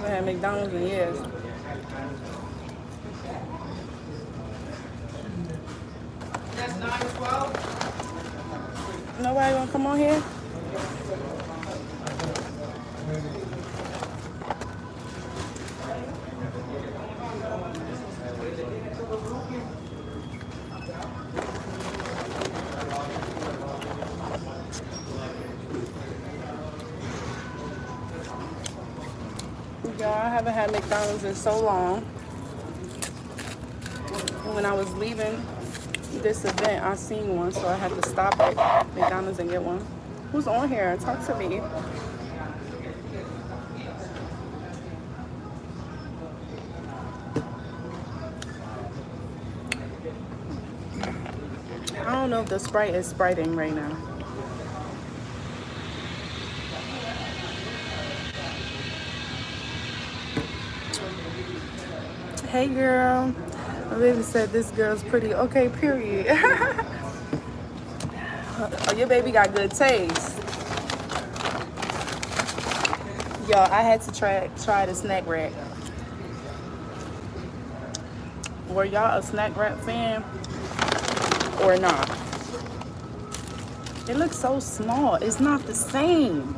haven't had McDonald's in years. That's 912. Nobody gonna come on here? Y'all, I haven't had McDonald's in so long. When I was leaving this event, I seen one, so I had to stop at McDonald's and get one. Who's on here? Talk to me. I don't know if the Sprite is spriting right now. Hey girl. My baby said this girl's pretty. Okay, period. Oh, your baby got good taste. Y'all, I had to try the snack wrap. Were y'all a snack wrap fan or not? It looks so small. It's not the same.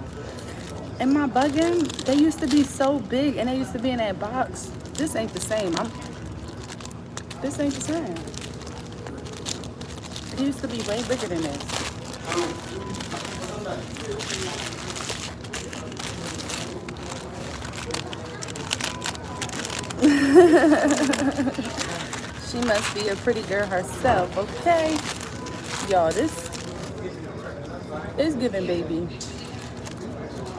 Am I bugging? They used to be so big and they used to be in that box. This ain't the same. This ain't the same. It used to be way bigger than this. She must be a pretty girl herself, okay? Y'all, this is giving baby.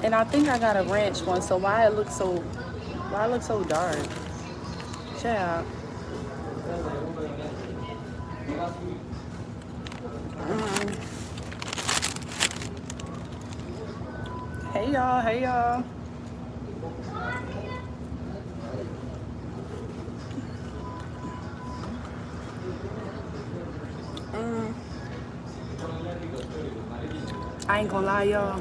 And I think I got a ranch one, so why it looks so dark? Child. Hey y'all, hey y'all. I ain't gonna lie, y'all.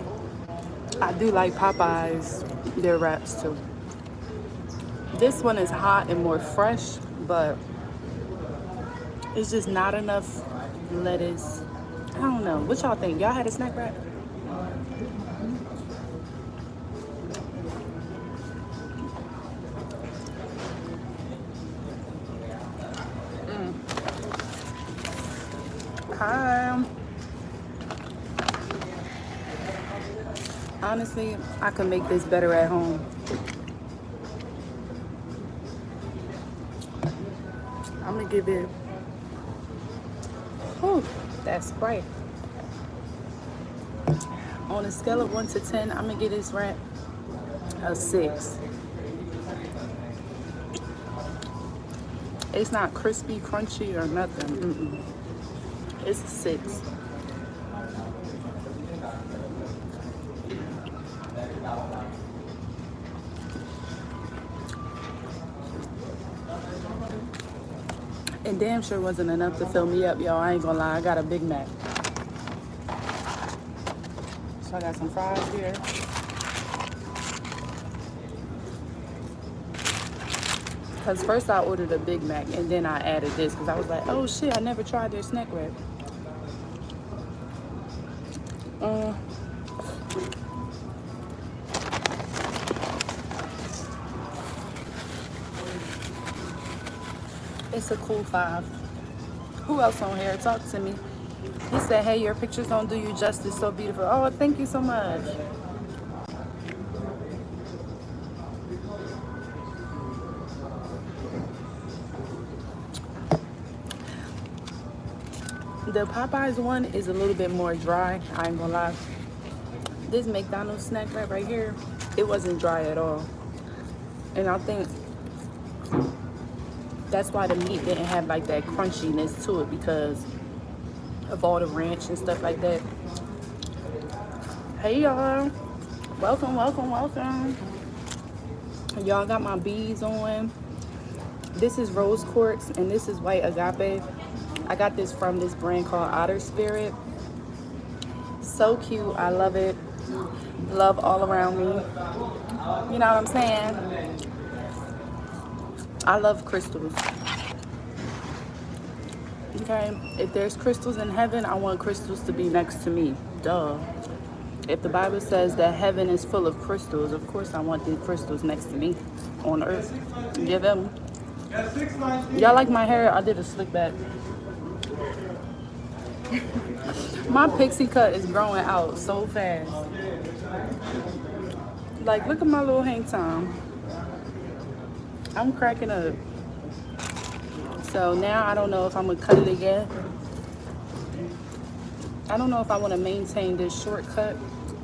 I do like Popeyes, their wraps too. This one is hot and more fresh, but it's just not enough lettuce. I don't know. What y'all think? Y'all had a snack wrap? Hi. Honestly, I could make this better at home. I'm gonna give it, whew, that's Sprite. On a scale of 1 to 10, I'm gonna give this wrap a 6. It's not crispy, crunchy, or nothing. It's a 6. And damn sure wasn't enough to fill me up, y'all. I ain't gonna lie, I got a Big Mac. So I got some fries here. Because first I ordered a Big Mac and then I added this because I was like, oh shit, I never tried their snack wrap. It's a cool 5. Who else on here? Talk to me. He said, hey, your pictures don't do you justice. So beautiful. Oh, thank you so much. The Popeyes one is a little bit more dry. I ain't gonna lie. This McDonald's snack wrap right here, it wasn't dry at all. And I think that's why the meat didn't have like that crunchiness to it because of all the ranch and stuff like that. Hey y'all, welcome, welcome, welcome. Y'all got my beads on. This is rose quartz and this is white agape. I got this from this brand called Otter Spirit. So cute, I love it. Love all around me. You know what I'm saying? I love crystals. Okay, if there's crystals in heaven, I want crystals to be next to me. Duh. If the Bible says that heaven is full of crystals, of course I want the crystals next to me on earth. Give them. Y'all like my hair? I did a slick back. My pixie cut is growing out so fast. Like, look at my little hang time. I'm cracking up. So now I don't know if I'm gonna cut it again. I don't know if I want to maintain this shortcut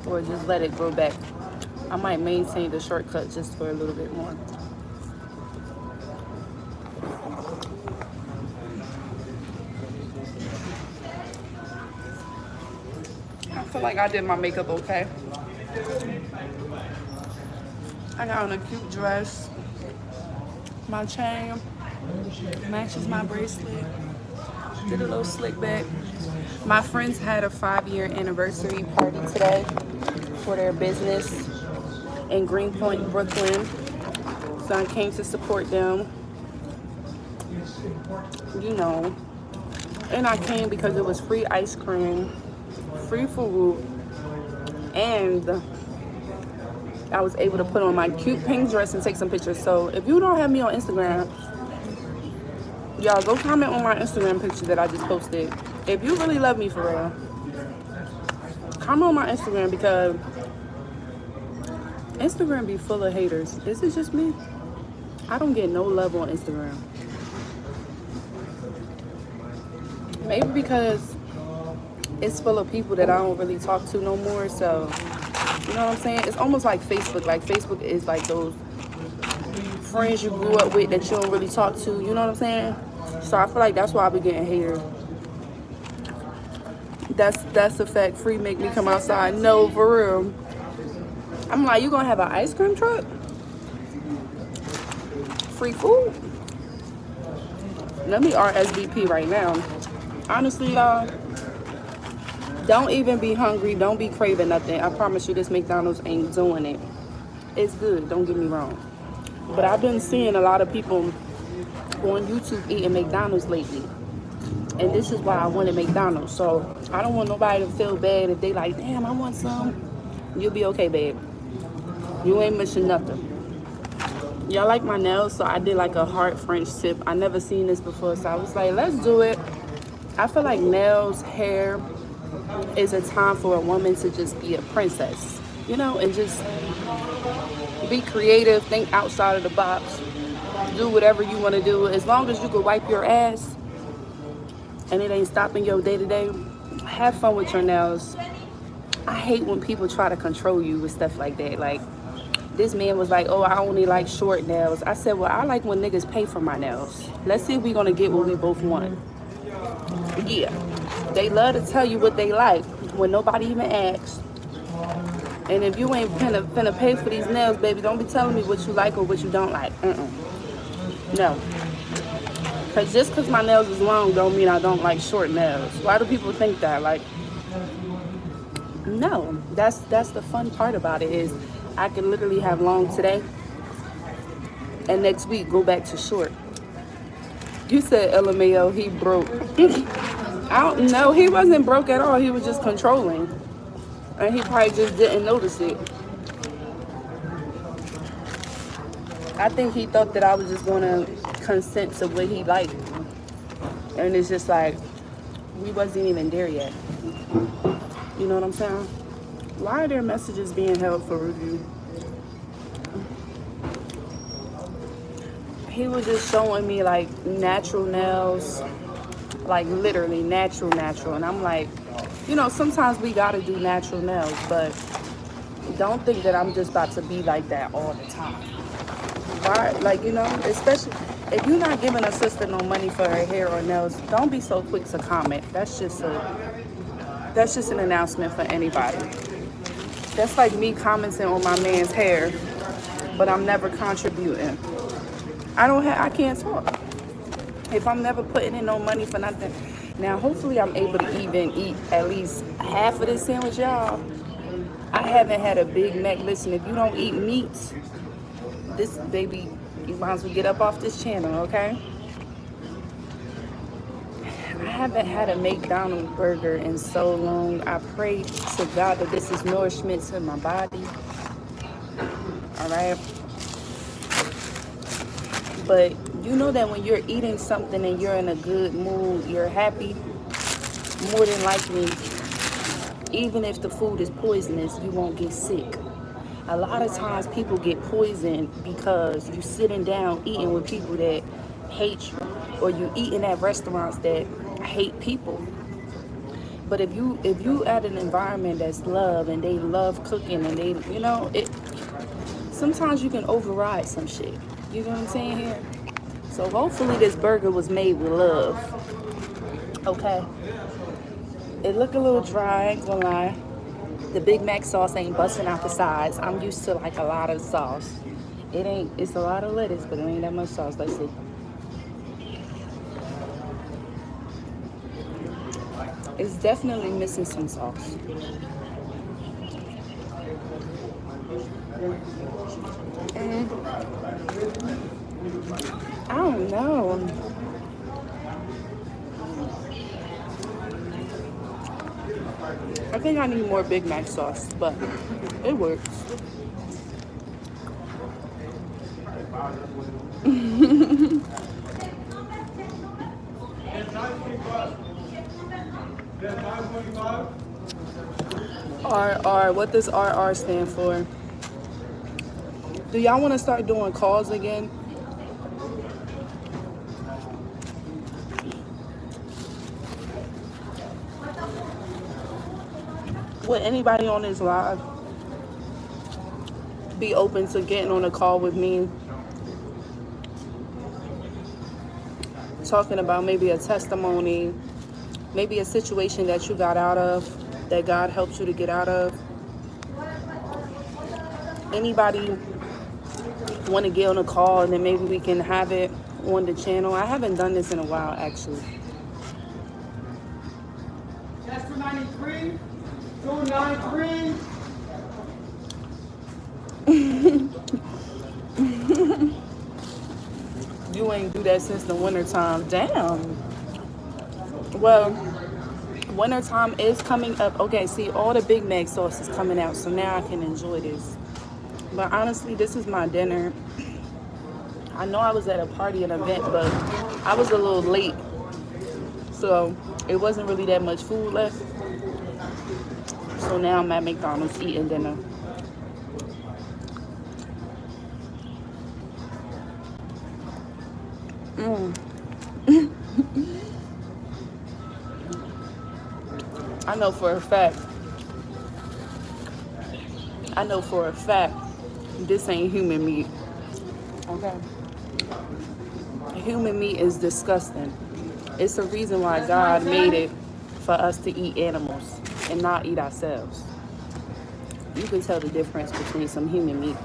or just let it grow back. I might maintain the shortcut just for a little bit more. I feel like I did my makeup okay. I got on a cute dress. My chain matches my bracelet. Did a little slick back. My friends had a 5-year anniversary party today for their business in Greenpoint, Brooklyn. So I came to support them. You know. And I came because it was free ice cream, free food, and I was able to put on my cute pink dress and take some pictures. So if you don't have me on Instagram, y'all go comment on my Instagram picture that I just posted. If you really love me for real, comment on my Instagram, because Instagram be full of haters. Is it just me? I don't get no love on Instagram. Maybe because it's full of people that I don't really talk to no more. So, you know what I'm saying? It's almost like Facebook. Like, Facebook is like those friends you grew up with that you don't really talk to. You know what I'm saying? So I feel like that's why I be getting hated. That's a fact. Free make me come outside. No, for real. I'm like, you gonna have an ice cream truck? Free food? Let me RSVP right now. Honestly, y'all, don't even be hungry. Don't be craving nothing. I promise you, this McDonald's ain't doing it. It's good, don't get me wrong. But I've been seeing a lot of people on YouTube eating McDonald's lately. And this is why I wanted McDonald's. So I don't want nobody to feel bad if they like, damn, I want some. You'll be okay, babe. You ain't missing nothing. Y'all like my nails, so I did like a heart French tip. I never seen this before, so I was like, let's do it. I feel like nails, hair is a time for a woman to just be a princess, you know, and just be creative, think outside of the box, do whatever you want to do. As long as you can wipe your ass and it ain't stopping your day-to-day, have fun with your nails. I hate when people try to control you with stuff like that. Like, this man was like, oh, I only like short nails. I said, well, I like when niggas pay for my nails. Let's see if we're gonna get what we both want. Yeah, they love to tell you what they like when nobody even asks. And if you ain't finna pay for these nails, baby, don't be telling me what you like or what you don't like. No. Cause just cause my nails is long don't mean I don't like short nails. Why do people think that? Like, no, that's the fun part about it, is I can literally have long today and next week go back to short. You said LMAO, he broke. I don't know, he wasn't broke at all. He was just controlling. And he probably just didn't notice it. I think he thought that I was just gonna consent to what he liked. And it's just like, we wasn't even there yet. You know what I'm saying? Why are there messages being held for review? He was just showing me like natural nails, like literally natural. And I'm like, you know, sometimes we gotta do natural nails, but don't think that I'm just about to be like that all the time. Why? Like, you know, especially if you're not giving a sister no money for her hair or nails, don't be so quick to comment. That's just an announcement for anybody. That's like me commenting on my man's hair, but I'm never contributing. I can't talk if I'm never putting in no money for nothing. Now, hopefully I'm able to even eat at least half of this sandwich, y'all. I haven't had a Big Mac. Listen, if you don't eat meat, this baby, You might as well get up off this channel, okay? I haven't had a McDonald burger in so long. I pray to God that this is nourishment to my body. All right? But you know that when you're eating something and you're in a good mood, you're happy, more than likely, even if the food is poisonous, you won't get sick. A lot of times people get poisoned because you sitting down eating with people that hate you, or you eating at restaurants that hate people. But if you at an environment that's love and they love cooking and they, you know, it sometimes you can override some shit. You know what I'm saying here? So hopefully this burger was made with love. Okay. It look a little dry, ain't gonna lie. The Big Mac sauce ain't busting out the sides. I'm used to like a lot of sauce. It's a lot of lettuce, but it ain't that much sauce. Let's see. It's definitely missing some sauce. I don't know. I think I need more Big Mac sauce, but it works. RR, what does RR stand for? Do y'all want to start doing calls again? Would anybody on this live be open to getting on a call with me, talking about maybe a testimony, maybe a situation that you got out of, that God helped you to get out of? Anybody want to get on a call and then maybe we can have it on the channel? I haven't done this in a while, actually. That's 293. 293. You ain't do that since the winter time. Damn. Well, winter time is coming up. Okay, see, all the Big Mac sauce is coming out, so now I can enjoy this. But honestly, this is my dinner. I know I was at a party, an event, but I was a little late, so it wasn't really that much food left. So now I'm at McDonald's eating dinner. I know for a fact, this ain't human meat. Okay? Human meat is disgusting. It's the reason why God made it for us to eat animals and not eat ourselves. You can tell the difference between some human meat.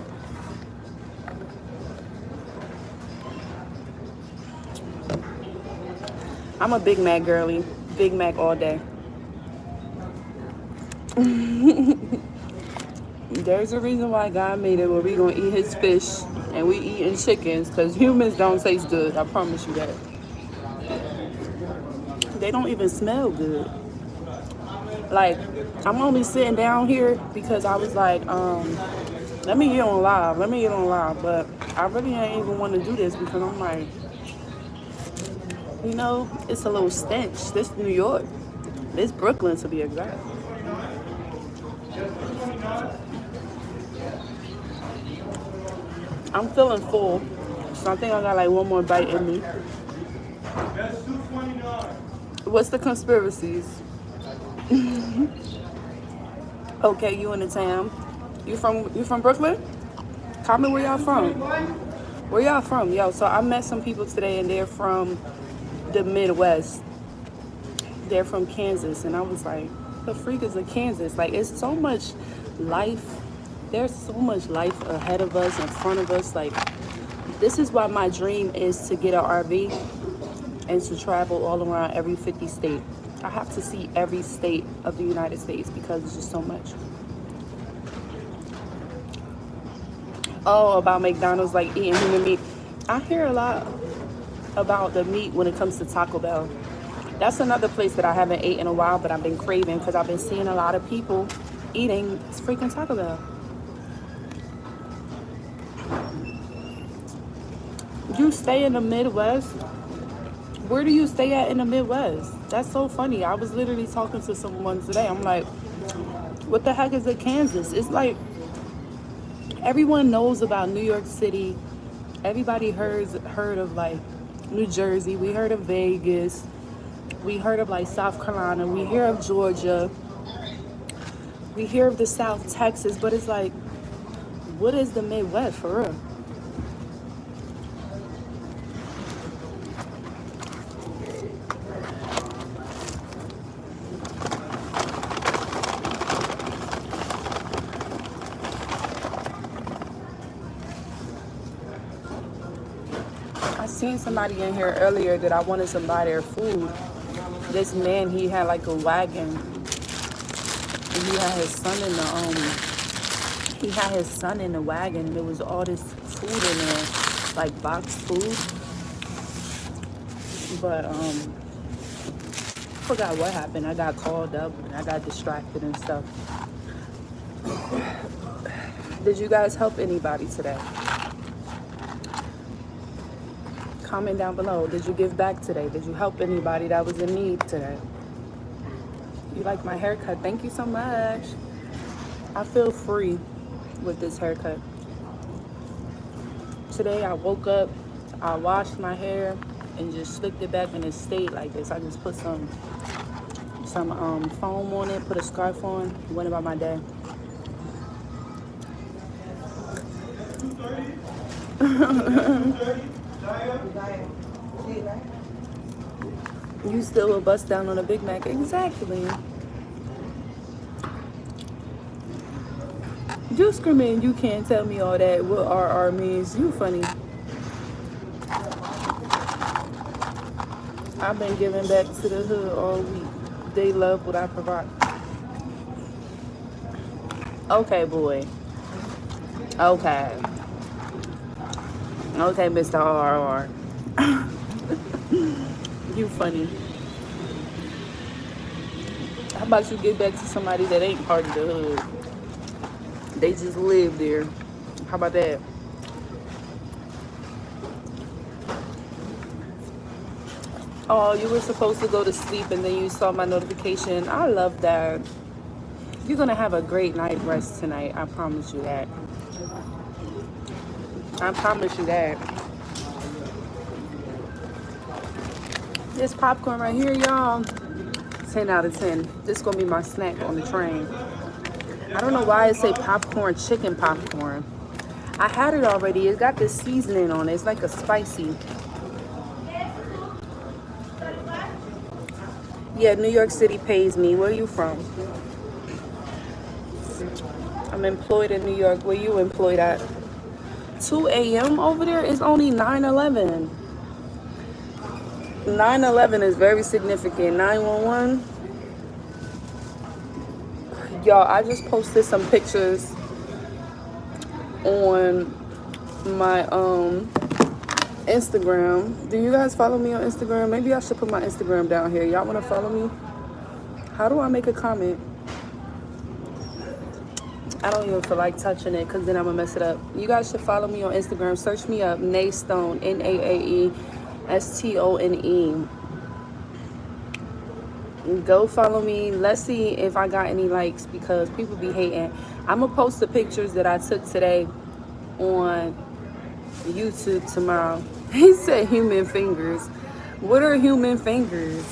I'm a Big Mac girly. Big Mac all day. There's a reason why God made it where we gonna eat his fish and we eating chickens, because humans don't taste good. I promise you that. They don't even smell good. Like, I'm only sitting down here because I was like, let me get on live. But I really ain't even want to do this because I'm like, you know, it's a little stench. This New York. This Brooklyn, to be exact. I'm feeling full, so I think I got like one more bite in me. That's 229. What's the conspiracies? Okay, you in the town. You from Brooklyn? Comment where y'all from. Where y'all from? Yo, so I met some people today and they're from the Midwest. They're from Kansas, and I was like, the freak is a Kansas? Like, it's so much life. There's so much life ahead of us, in front of us. Like, this is why my dream is to get an RV and to travel all around every 50 state. I have to see every state of the United States because it's just so much. Oh, about McDonald's, like eating human meat. I hear a lot about the meat when it comes to Taco Bell. That's another place that I haven't ate in a while, but I've been craving because I've been seeing a lot of people eating freaking Taco Bell. You stay in the Midwest? Where do you stay at in the Midwest? That's so funny. I was literally talking to someone today. I'm like, what the heck is it, Kansas? It's like everyone knows about New York City. Everybody heard of like New Jersey. We heard of Vegas. We heard of like South Carolina. We hear of Georgia. We hear of the South Texas. But it's like, what is the Midwest for real? I seen somebody in here earlier that I wanted to buy their food. This man, he had like a wagon, and he had his son in the wagon. There was all this food in there, like boxed food. But forgot what happened. I got called up and I got distracted and stuff. Did you guys help anybody today? Comment down below. Did you give back today? Did you help anybody that was in need today? You like my haircut? Thank you so much. I feel free with this haircut. Today I woke up, I washed my hair and just slicked it back and it stayed like this. I just put some foam on it, put a scarf on, went about my day. You still will bust down on a Big Mac. Exactly. You screaming, you can't tell me all that. What RR means. You funny. I've been giving back to the hood all week. They love what I provide. Okay, boy. Okay. Okay, Mr. RR. You funny. How about you get back to somebody that ain't part of the hood? They just live there. How about that? Oh, you were supposed to go to sleep and then you saw my notification. I love that. You're gonna have a great night rest tonight. I promise you that. I promise you that. This popcorn right here, y'all, 10 out of 10. This is gonna be my snack on the train. I don't know why it say popcorn, chicken popcorn. I had it already. It got this seasoning on it. It's like a spicy. Yeah, New York City pays me. Where are you from? I'm employed in New York. Where you employed at? 2 a.m. over there? It's only 9/11. 9/11 is very significant. 911. Y'all, I just posted some pictures on my Instagram. Do you guys follow me on Instagram? Maybe I should put my Instagram down here. Y'all want to follow me? How do I make a comment? I don't even feel like touching it because then I'm going to mess it up. You guys should follow me on Instagram. Search me up, Naestone, NAAESTONE. Go follow me. Let's see if I got any likes because people be hating. I'm going to post the pictures that I took today on YouTube tomorrow. He said human fingers. What are human fingers?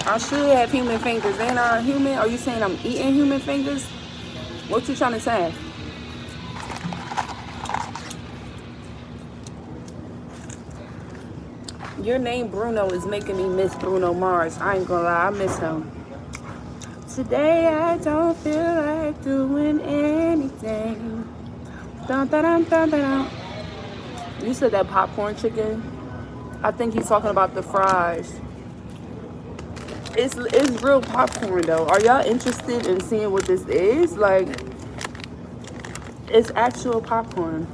I should have human fingers. Ain't I human? Are you saying I'm eating human fingers? What you trying to say? Your name Bruno is making me miss Bruno Mars. I ain't gonna lie, I miss him. Today I don't feel like doing anything. Dun, dun, dun, dun, dun, dun. You said that popcorn chicken? I think he's talking about the fries. It's real popcorn though. Are y'all interested in seeing what this is? Like, it's actual popcorn.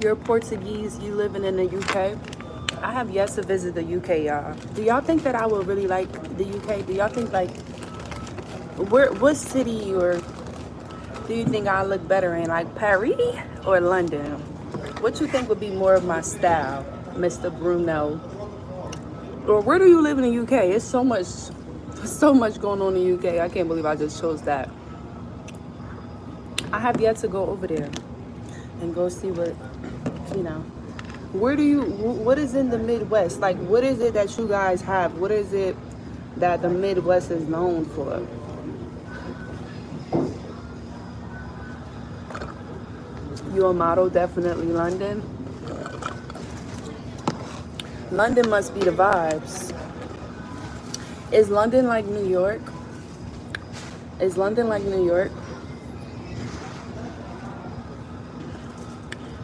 You're Portuguese, you living in the UK. I have yet to visit the UK, y'all. Do y'all think that I would really like the UK? Do y'all think, like, what city or do you think I look better in, like Paris or London? What you think would be more of my style, Mr. Bruno? Or where do you live in the UK? It's so much going on in the UK. I can't believe I just chose that. I have yet to go over there and go see what, you know. What is in the Midwest? Like, what is it that you guys have? What is it that the Midwest is known for? Your model, definitely London. London must be the vibes. Is London like New York? Is London like New York?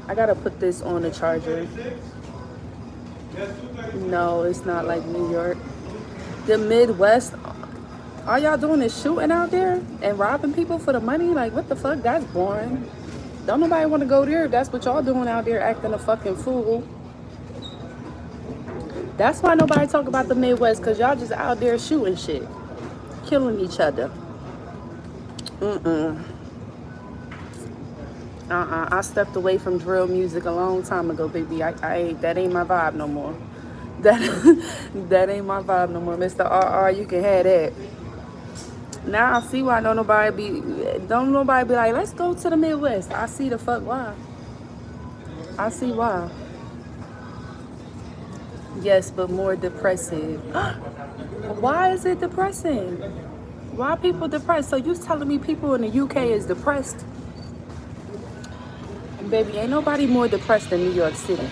I gotta put this on the charger. No, it's not like New York. The Midwest, all y'all doing is shooting out there and robbing people for the money? Like, what the fuck? That's boring. Don't nobody want to go there. That's what y'all doing out there, acting a fucking fool. That's why nobody talk about the Midwest, because y'all just out there shooting shit. Killing each other. I stepped away from drill music a long time ago, baby. That ain't my vibe no more. That ain't my vibe no more. Mr. RR, you can have that. Now I see why don't nobody be like, let's go to the Midwest. I see the fuck why. I see why. Yes, but more depressive. Why is it depressing? Why are people depressed? So you telling me people in the UK is depressed? Baby, ain't nobody more depressed than New York City.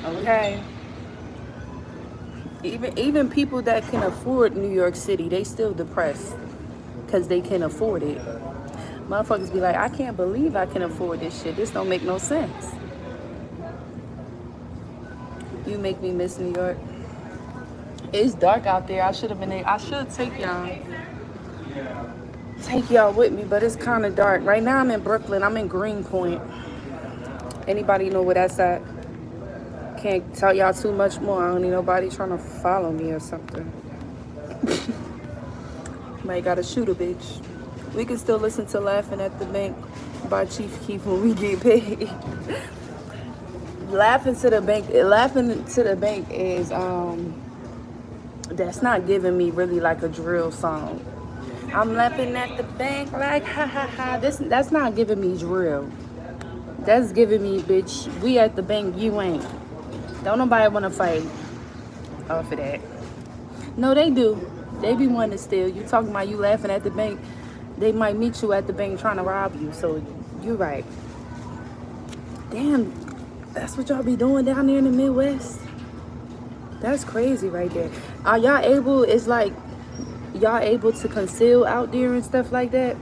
Okay? Even people that can afford New York City, they still depressed because they can afford it. Motherfuckers be like, I can't believe I can afford this shit. This don't make no sense. You make me miss New York. It's dark out there. I should take y'all with me, but it's kind of dark. Right now I'm in Brooklyn. I'm in Greenpoint. Anybody know where that's at? Can't tell y'all too much more. I don't need nobody trying to follow me or something. Might gotta shoot a bitch. We can still listen to Laughing at the Bank by Chief Keef when we get paid. Laughing to the bank is that's not giving me really like a drill song. I'm laughing at the bank like ha ha ha. That's not giving me drill. That's giving me, bitch, we at the bank, you ain't. Don't nobody wanna fight off of that. No, they do. They be wanting to steal. You talking about you laughing at the bank, they might meet you at the bank trying to rob you. So you're right. Damn, that's what y'all be doing down there in the Midwest? That's crazy right there. Are y'all able, it's like, y'all able to conceal out there and stuff like that?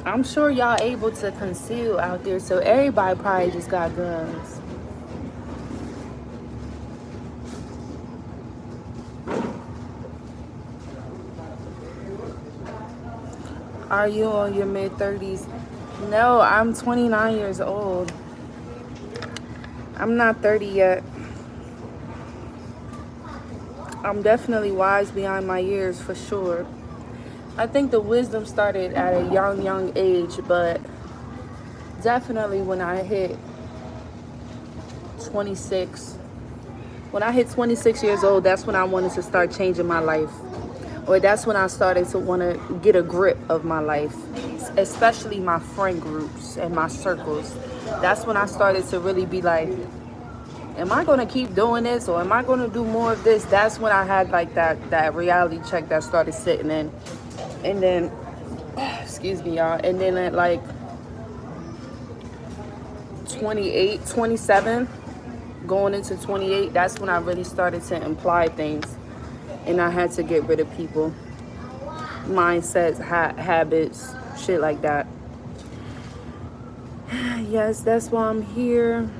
I'm sure y'all able to conceal out there, so everybody probably just got guns. Are you on your mid-30s? No, I'm 29 years old. I'm not 30 yet. I'm definitely wise beyond my years, for sure. I think the wisdom started at a young age, but definitely when I hit 26. When I hit 26 years old, that's when I wanted to start changing my life. Or that's when I started to want to get a grip of my life, especially my friend groups and my circles. That's when I started to really be like, am I going to keep doing this or am I going to do more of this? That's when I had like that reality check that started sitting in. And then, excuse me, y'all. And then at like 28, 27, going into 28, that's when I really started to imply things. And I had to get rid of people, mindsets, habits, shit like that. Yes, that's why I'm here.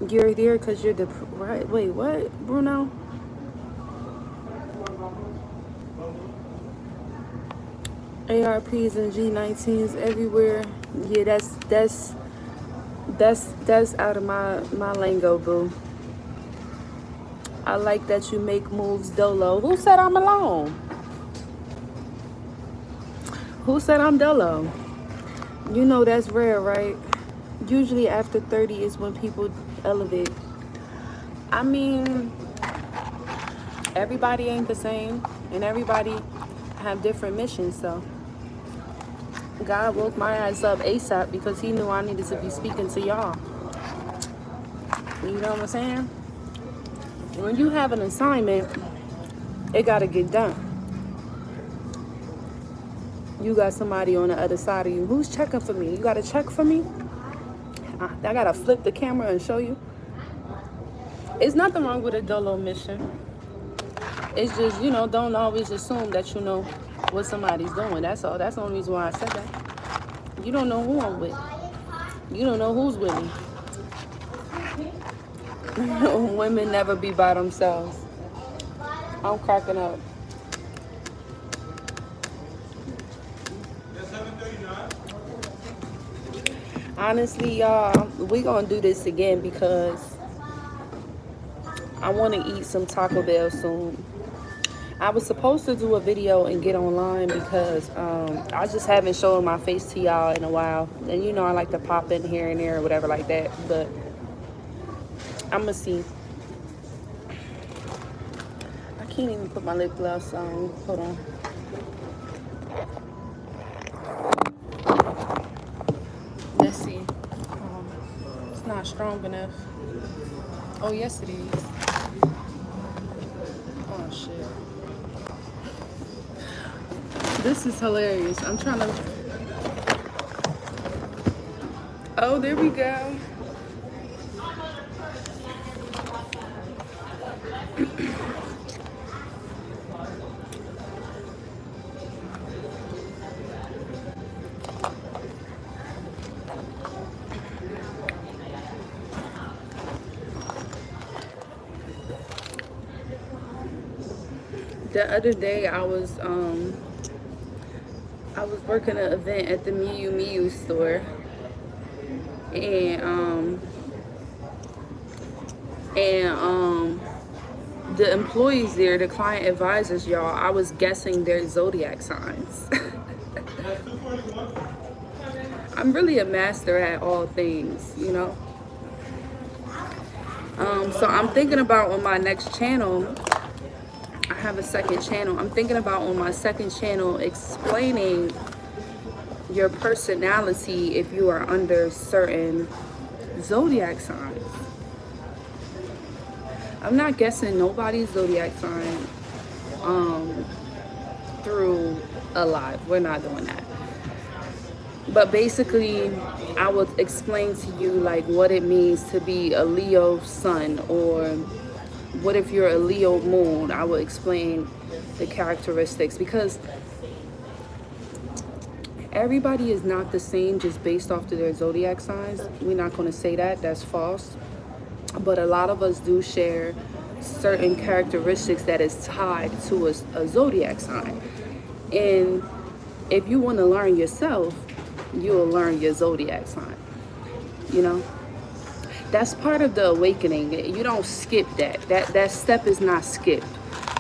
You're there because you're right. Wait, what, Bruno? ARPs and G19s everywhere. Yeah, that's out of my lingo, boo. I like that you make moves dolo. Who said I'm alone? Who said I'm dolo? You know that's rare, right? Usually after 30 is when people elevate. I mean, everybody ain't the same, and everybody have different missions, so God woke my ass up ASAP because he knew I needed to be speaking to y'all. You know what I'm saying? When you have an assignment, it gotta get done. You got somebody on the other side of you. Who's checking for me? You gotta check for me? I gotta flip the camera and show you. It's nothing wrong with a dolo mission. It's just, you know, don't always assume that you know what somebody's doing. That's all. That's the only reason why I said that. You don't know who I'm with. You don't know who's with me. Women never be by themselves. I'm cracking up. Honestly, y'all, we gonna do this again because I want to eat some Taco Bell soon. I was supposed to do a video and get online because I just haven't shown my face to y'all in a while. And you know I like to pop in here and there or whatever like that. But I'm gonna see. I can't even put my lip gloss on. Hold on. Let's see. It's not strong enough. Oh, yes it is. Oh, shit. This is hilarious. I'm trying to... Oh, there we go. The other day I was working an event at the Miu Miu store, and the employees there, the client advisors, y'all, I was guessing their zodiac signs. I'm really a master at all things, you know. So I'm thinking about on my next channel, I have a second channel. I'm thinking about on my second channel explaining your personality if you are under certain zodiac signs. I'm not guessing nobody's zodiac sign through a live. We're not doing that. But basically, I will explain to you like what it means to be a Leo sun, or what if you're a Leo moon. I will explain the characteristics because everybody is not the same just based off of their zodiac signs. We're not going to say that. That's false. But a lot of us do share certain characteristics that is tied to a zodiac sign. And if you want to learn yourself, you'll learn your zodiac sign. You know? That's part of the awakening. You don't skip that. That step is not skipped.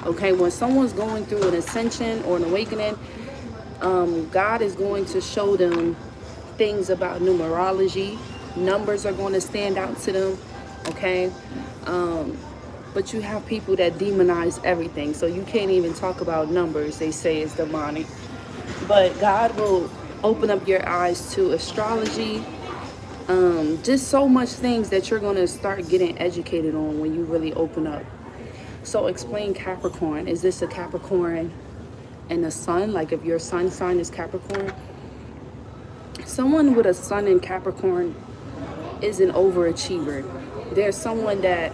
Okay? When someone's going through an ascension or an awakening, God is going to show them things about numerology. Numbers are going to stand out to them. Okay? But you have people that demonize everything. So you can't even talk about numbers. They say it's demonic. But God will open up your eyes to astrology. Just so much things that you're going to start getting educated on when you really open up. So explain Capricorn. Is this a Capricorn and a sun? Like if your sun sign is Capricorn. Someone with a sun in Capricorn is an overachiever. There's someone that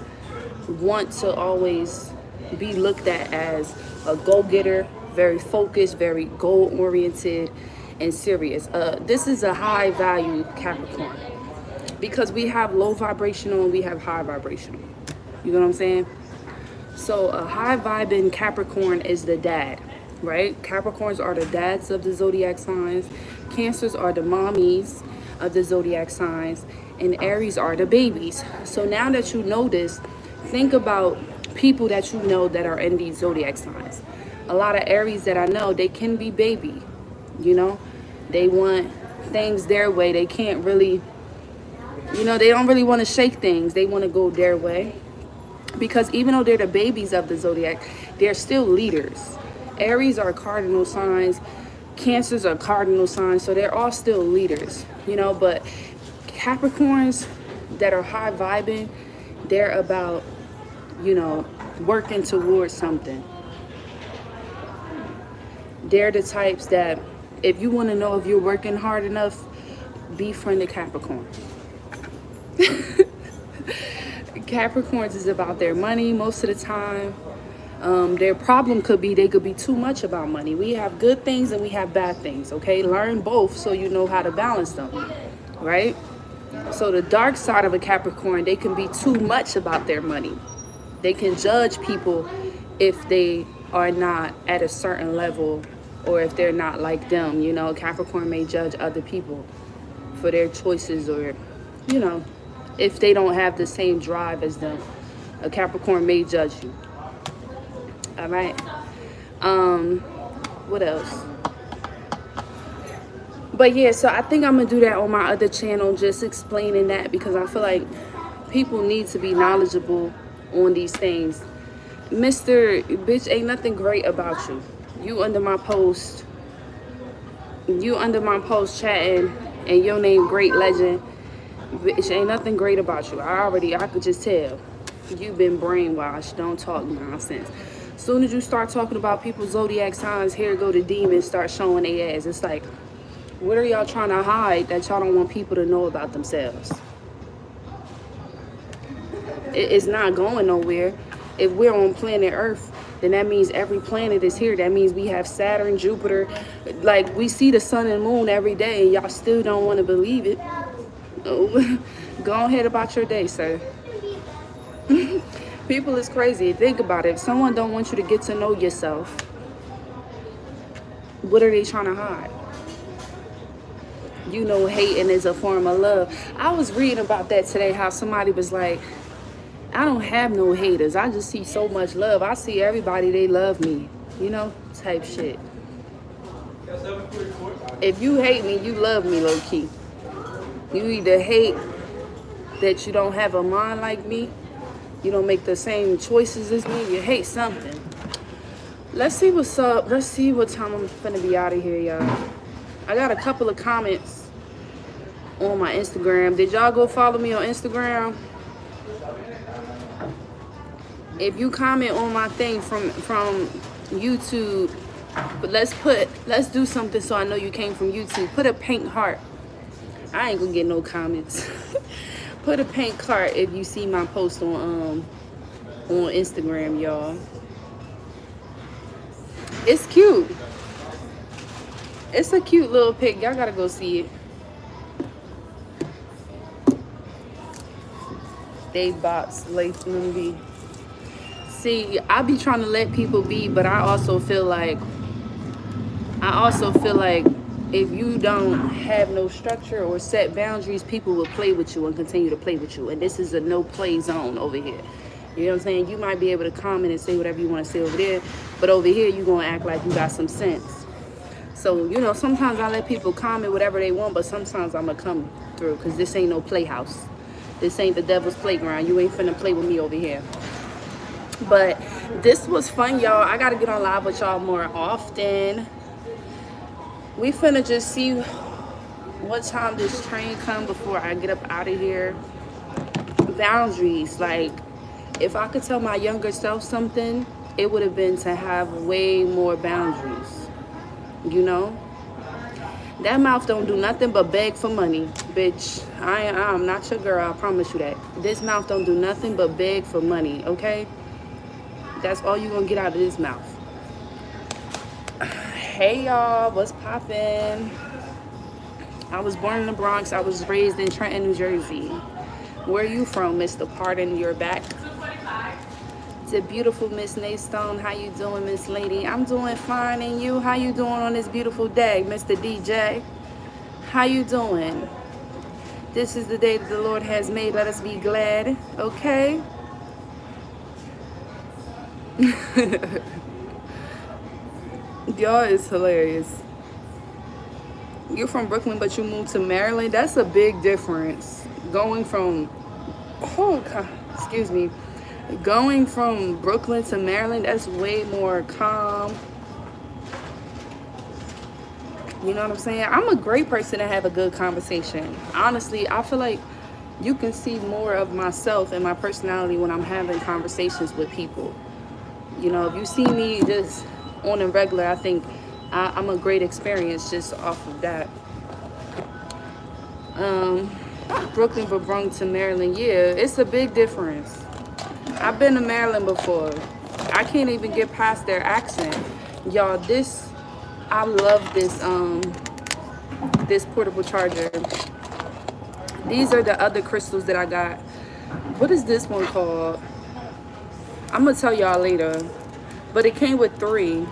wants to always be looked at as a go-getter, very focused, very goal-oriented, and serious. This is a high-value Capricorn because we have low vibrational and we have high vibrational. You know what I'm saying? So a high vibing Capricorn is the dad. right? Capricorns are the dads of the zodiac signs. Cancers are the mommies of the zodiac signs. And Aries are the babies. So now that you know this, think about people that you know that are in these zodiac signs. A lot of Aries that I know, they can be baby, you know? They want things their way. They can't really, you know, they don't really want to shake things. They want to go their way. Because even though they're the babies of the zodiac, they're still leaders. Aries are cardinal signs. Cancers are cardinal signs. So they're all still leaders, you know. But Capricorns that are high vibing, they're about, you know, working towards something. They're the types that if you want to know if you're working hard enough, befriend a Capricorn. Capricorns is about their money most of the time. Their problem could be they could be too much about money. We have good things and we have bad things, okay? Learn both so you know how to balance them, right? So the dark side of a Capricorn, they can be too much about their money. They can judge people if they are not at a certain level or if they're not like them, you know. Capricorn may judge other people for their choices or, you know, if they don't have the same drive as them. A Capricorn may judge you. All right. What else? But yeah, so I think I'm gonna do that on my other channel, just explaining that, because I feel like people need to be knowledgeable on these things. Mr. Bitch, ain't nothing great about you. You under my post chatting and your name Great Legend. Bitch, ain't nothing great about you. I could just tell. You've been brainwashed. Don't talk nonsense. As soon as you start talking about people's zodiac signs, here go the demons start showing their ass. It's like, what are y'all trying to hide that y'all don't want people to know about themselves? It's not going nowhere. If we're on planet Earth, then that means every planet is here. That means we have Saturn, Jupiter. Like, we see the sun and moon every day, and y'all still don't want to believe it. Oh, go ahead about your day, sir. People is crazy. Think about it. If someone don't want you to get to know yourself, what are they trying to hide? You know, hating is a form of love. I was reading about that today, how somebody was like, I don't have no haters. I just see so much love. I see everybody, they love me. You know, type shit. If you hate me, you love me, low key. You either hate that you don't have a mind like me, you don't make the same choices as me, you hate something. Let's see what's up. Let's see what time I'm finna be out of here, y'all. I got a couple of comments on my Instagram. Did y'all go follow me on Instagram? If you comment on my thing from YouTube, but let's do something so I know you came from YouTube. Put a pink heart. I ain't gonna get no comments. Put a pink heart if you see my post on Instagram, y'all. It's cute. It's a cute little pic. Y'all gotta go see it. They bots late movie. See, I be trying to let people be, but I also feel like if you don't have no structure or set boundaries, people will play with you and continue to play with you. And this is a no play zone over here. You know what I'm saying? You might be able to comment and say whatever you want to say over there, but over here you're gonna act like you got some sense. So, you know, sometimes I let people comment whatever they want, but sometimes I'm gonna come through, because this ain't no playhouse. This ain't the devil's playground. You ain't finna play with me over here. But this was fun, y'all. I gotta get on live with y'all more often. We finna just see what time this train come before I get up out of here. Boundaries. Like, if I could tell my younger self something, it would have been to have way more boundaries. You know? That mouth don't do nothing but beg for money. Bitch, I'm not your girl, I promise you that. This mouth don't do nothing but beg for money, okay? That's all you gonna get out of this mouth. Hey y'all, what's poppin'? I was born in the Bronx. I was raised in Trenton, New Jersey. Where are you from, Mr. Pardon Your Back? The beautiful Miss Naystone. How you doing, Miss Lady? I'm doing fine, and you? How you doing on this beautiful day, Mr. DJ? How you doing? This is the day that the Lord has made. Let us be glad, okay? Y'all is hilarious. You're from Brooklyn, but you moved to Maryland. That's a big difference. Going from, excuse me, going from Brooklyn to Maryland, that's way more calm. You know what I'm saying? I'm a great person to have a good conversation. Honestly, I feel like you can see more of myself and my personality when I'm having conversations with people. You know, if you see me just on a regular, I think I'm a great experience just off of that. Brooklyn but Bronx to Maryland, yeah, it's a big difference. I've been to Maryland before. I can't even get past their accent. Y'all, I love this portable charger. These are the other crystals that I got. What is this one called? I'm gonna tell y'all later. But it came with 3.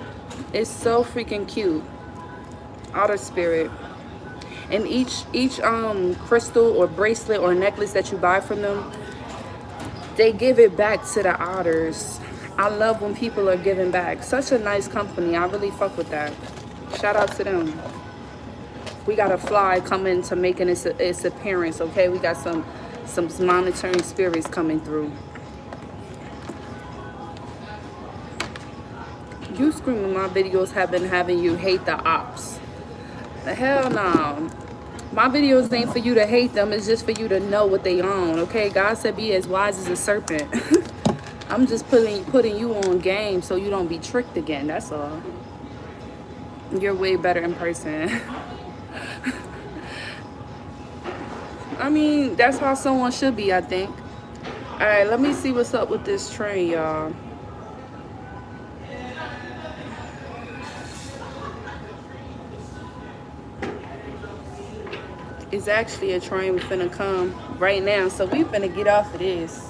It's so freaking cute. Outer Spirit. And each crystal or bracelet or necklace that you buy from them, they give it back to the otters. I love when people are giving back. Such a nice company. I really fuck with that. Shout out to them. We got a fly coming to making its appearance, okay? We got some monitoring spirits coming through. You screaming my videos have been having you hate the ops. The hell no. My videos ain't for you to hate them. It's just for you to know what they own, okay? God said be as wise as a serpent. I'm just putting you on game so you don't be tricked again. That's all. You're way better in person. I mean, that's how someone should be, I think. All right, let me see what's up with this tray, y'all. It's actually a train finna come right now, so we finna get off of this.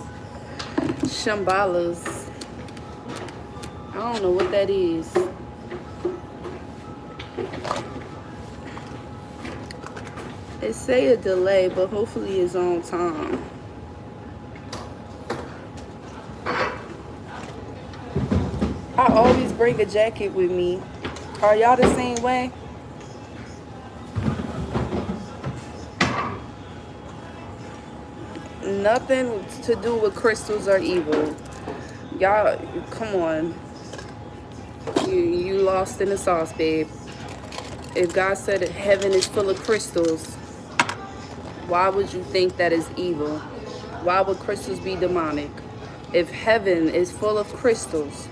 Shambhalas. I don't know what that is. It say a delay, but hopefully it's on time. I always bring a jacket with me. Are y'all the same way? Nothing to do with crystals or evil. Y'all, come on. You lost in the sauce, babe. If God said that heaven is full of crystals, why would you think that is evil? Why would crystals be demonic? If heaven is full of crystals,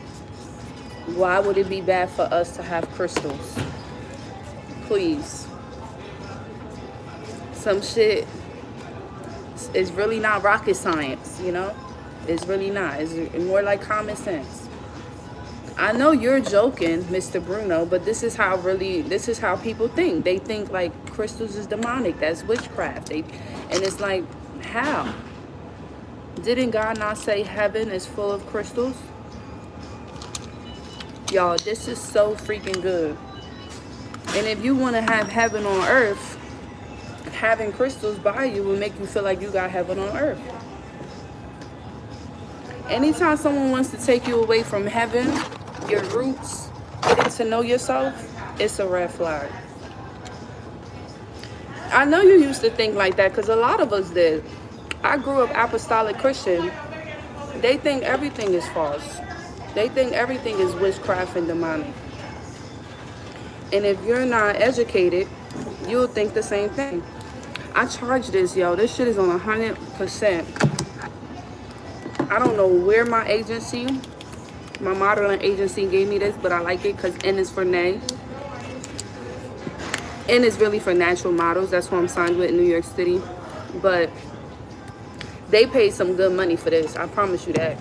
why would it be bad for us to have crystals? Please. Some shit is really not rocket science, you know? It's really not. It's more like common sense. I know you're joking, Mr. Bruno, but this is how people think. They think like crystals is demonic. That's witchcraft. And it's like, how? Didn't God not say heaven is full of crystals? Y'all, this is so freaking good. And if you want to have heaven on earth, having crystals by you will make you feel like you got heaven on earth. Anytime someone wants to take you away from heaven, your roots, getting to know yourself, it's a red flag. I know you used to think like that because a lot of us did. I grew up apostolic Christian. They think everything is false. They think everything is witchcraft and demonic. And if you're not educated, you'll think the same thing. I charge this, yo. This shit is on 100%. I don't know where my modeling agency gave me this, but I like it because N is for Nay. N is really for natural models. That's who I'm signed with in New York City. But they paid some good money for this. I promise you that.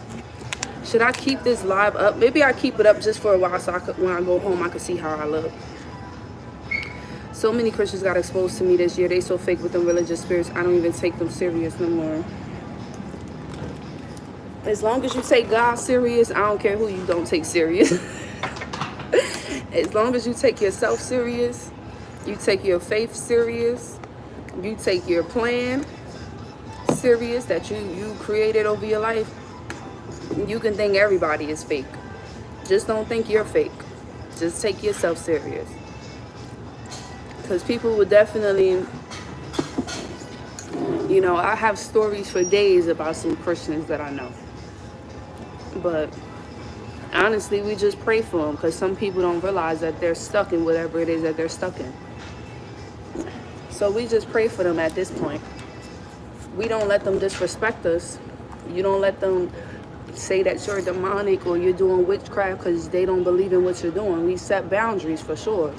Should I keep this live up? Maybe I keep it up just for a while so when I go home, I can see how I look. So many Christians got exposed to me this year. They so fake with them religious spirits. I don't even take them serious no more. As long as you take God serious, I don't care who you don't take serious. As long as you take yourself serious, you take your faith serious, you take your plan serious that you created over your life, you can think everybody is fake. Just don't think you're fake. Just take yourself serious. Because people would definitely, you know, I have stories for days about some Christians that I know. But honestly, we just pray for them because some people don't realize that they're stuck in whatever it is that they're stuck in. So we just pray for them at this point. We don't let them disrespect us. You don't let them say that you're demonic or you're doing witchcraft because they don't believe in what you're doing. We set boundaries for sure.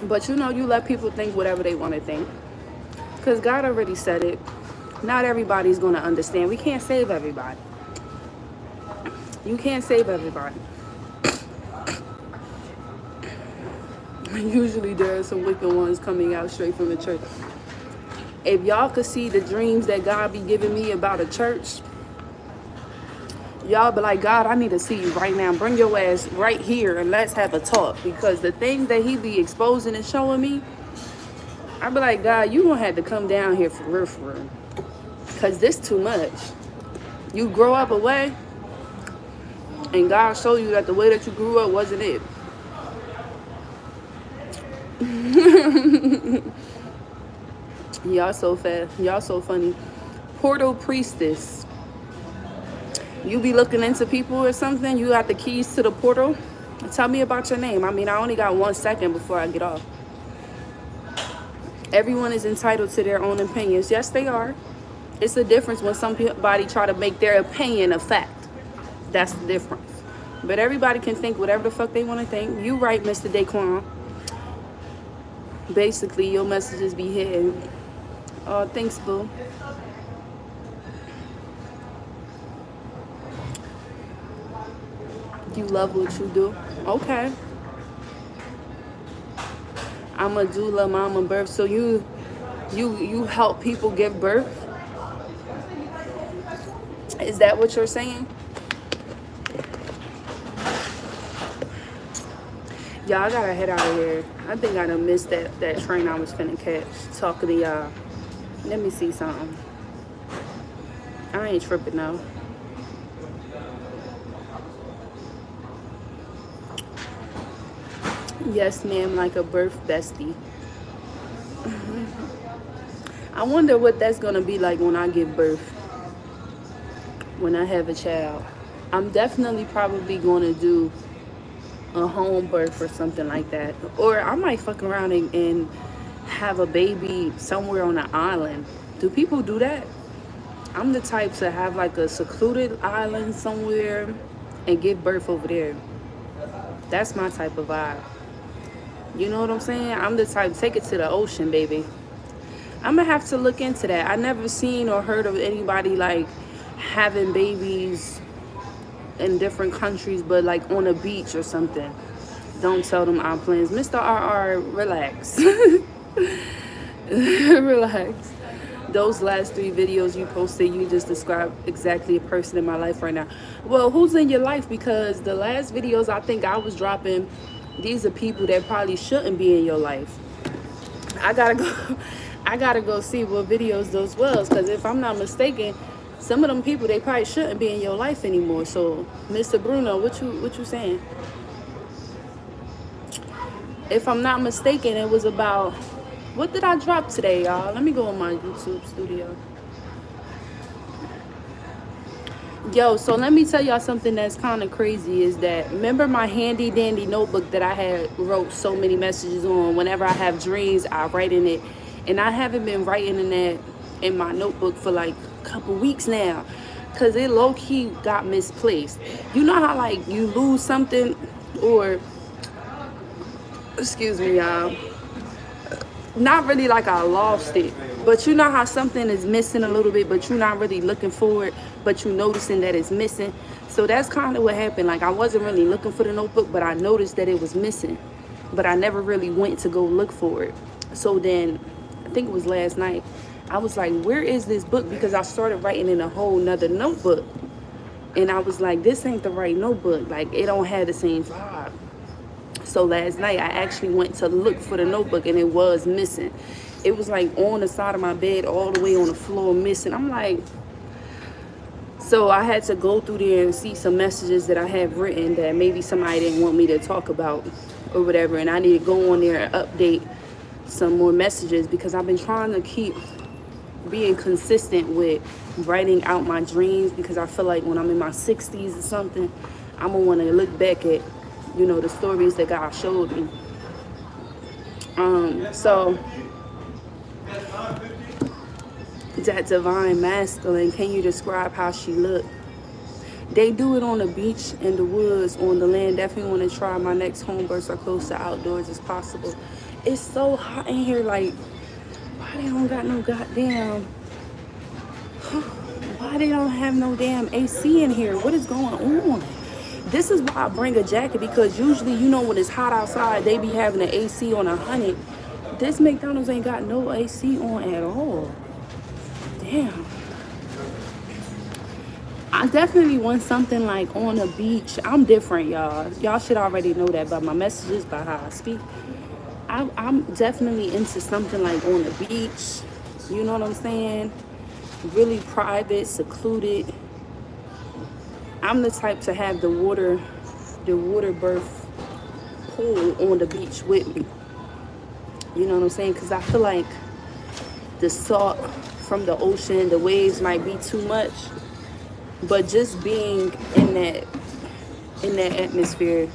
But you know, you let people think whatever they want to think. Because God already said it. Not everybody's going to understand. We can't save everybody. You can't save everybody. Usually there are some wicked ones coming out straight from the church. If y'all could see the dreams that God be giving me about a church, y'all be like, God, I need to see you right now. Bring your ass right here and let's have a talk. Because the things that he be exposing and showing me, I be like, God, you gonna have to come down here for real. Because this too much. You grow up a way, and God show you that the way that you grew up wasn't it. Y'all so fast. Y'all so funny. Portal priestess. You be looking into people or something, you got the keys to the portal. Tell me about your name. I mean, I only got 1 second before I get off. Everyone is entitled to their own opinions. Yes, they are. It's a difference when somebody try to make their opinion a fact. That's the difference. But everybody can think whatever the fuck they want to think. You right, Mr. Daquan. Basically, your messages be hitting. Oh, thanks, boo. You love what you do. Okay. I'm a doula, mama birth. So you help people give birth? Is that what you're saying? Y'all, I gotta head out of here. I think I done missed that train I was finna catch. Talking to y'all. Let me see something. I ain't tripping though. Yes, ma'am, like a birth bestie. I wonder what that's gonna be like when I give birth. When I have a child. I'm definitely probably gonna do a home birth or something like that. Or I might fuck around and have a baby somewhere on an island. Do people do that? I'm the type to have like a secluded island somewhere and give birth over there. That's my type of vibe. You know what I'm saying? I'm the type, take it to the ocean, baby. I'm gonna have to look into that. I never seen or heard of anybody like having babies in different countries, but like on a beach or something. Don't tell them our plans. Mr. RR, relax. Relax. Those last 3 videos you posted, you just described exactly a person in my life right now. Well, who's in your life? Because the last videos I think I was dropping, these are people that probably shouldn't be in your life. I gotta go see what videos those was, because if I'm not mistaken, some of them people, they probably shouldn't be in your life anymore. So, Mr. Bruno, what you saying? If I'm not mistaken, it was about, what did I drop today, y'all? Let me go on my YouTube studio. Yo, so let me tell y'all something that's kind of crazy is that, remember my handy dandy notebook that I had wrote so many messages on? Whenever I have dreams, I write in it. And I haven't been writing in that in my notebook for like a couple weeks now, because it low-key got misplaced. You know how like you lose something, or excuse me, y'all, not really like I lost it, but you know how something is missing a little bit, but you're not really looking for it, but you're noticing that it's missing. So that's kind of what happened. Like, I wasn't really looking for the notebook, but I noticed that it was missing, but I never really went to go look for it. So then I think it was last night, I was like, where is this book? Because I started writing in a whole nother notebook. And I was like, this ain't the right notebook. Like, it don't have the same vibe. So last night I actually went to look for the notebook and it was missing. It was like on the side of my bed, all the way on the floor, missing. I'm like, so I had to go through there and see some messages that I have written that maybe somebody didn't want me to talk about or whatever. And I need to go on there and update some more messages, because I've been trying to keep being consistent with writing out my dreams, because I feel like when I'm in my 60s or something, I'm gonna want to look back at, you know, the stories that God showed me. So that divine masculine, can you describe how she looked? They do it on the beach, in the woods, on the land. Definitely want to try. My next home births are close to outdoors as possible. It's so hot in here. Like, why they don't got no goddamn, why they don't have no damn AC in here? What is going on? This is why I bring a jacket, because usually, you know, when it's hot outside, they be having the AC on 100. This McDonald's ain't got no AC on at all. Damn. I definitely want something like on the beach. I'm different, y'all. Y'all should already know that by my messages, by how I speak. I'm definitely into something like on the beach. You know what I'm saying? Really private, secluded. I'm the type to have the water birth pool on the beach with me. You know what I'm saying? Because I feel like the salt from the ocean, the waves might be too much. But just being in that atmosphere,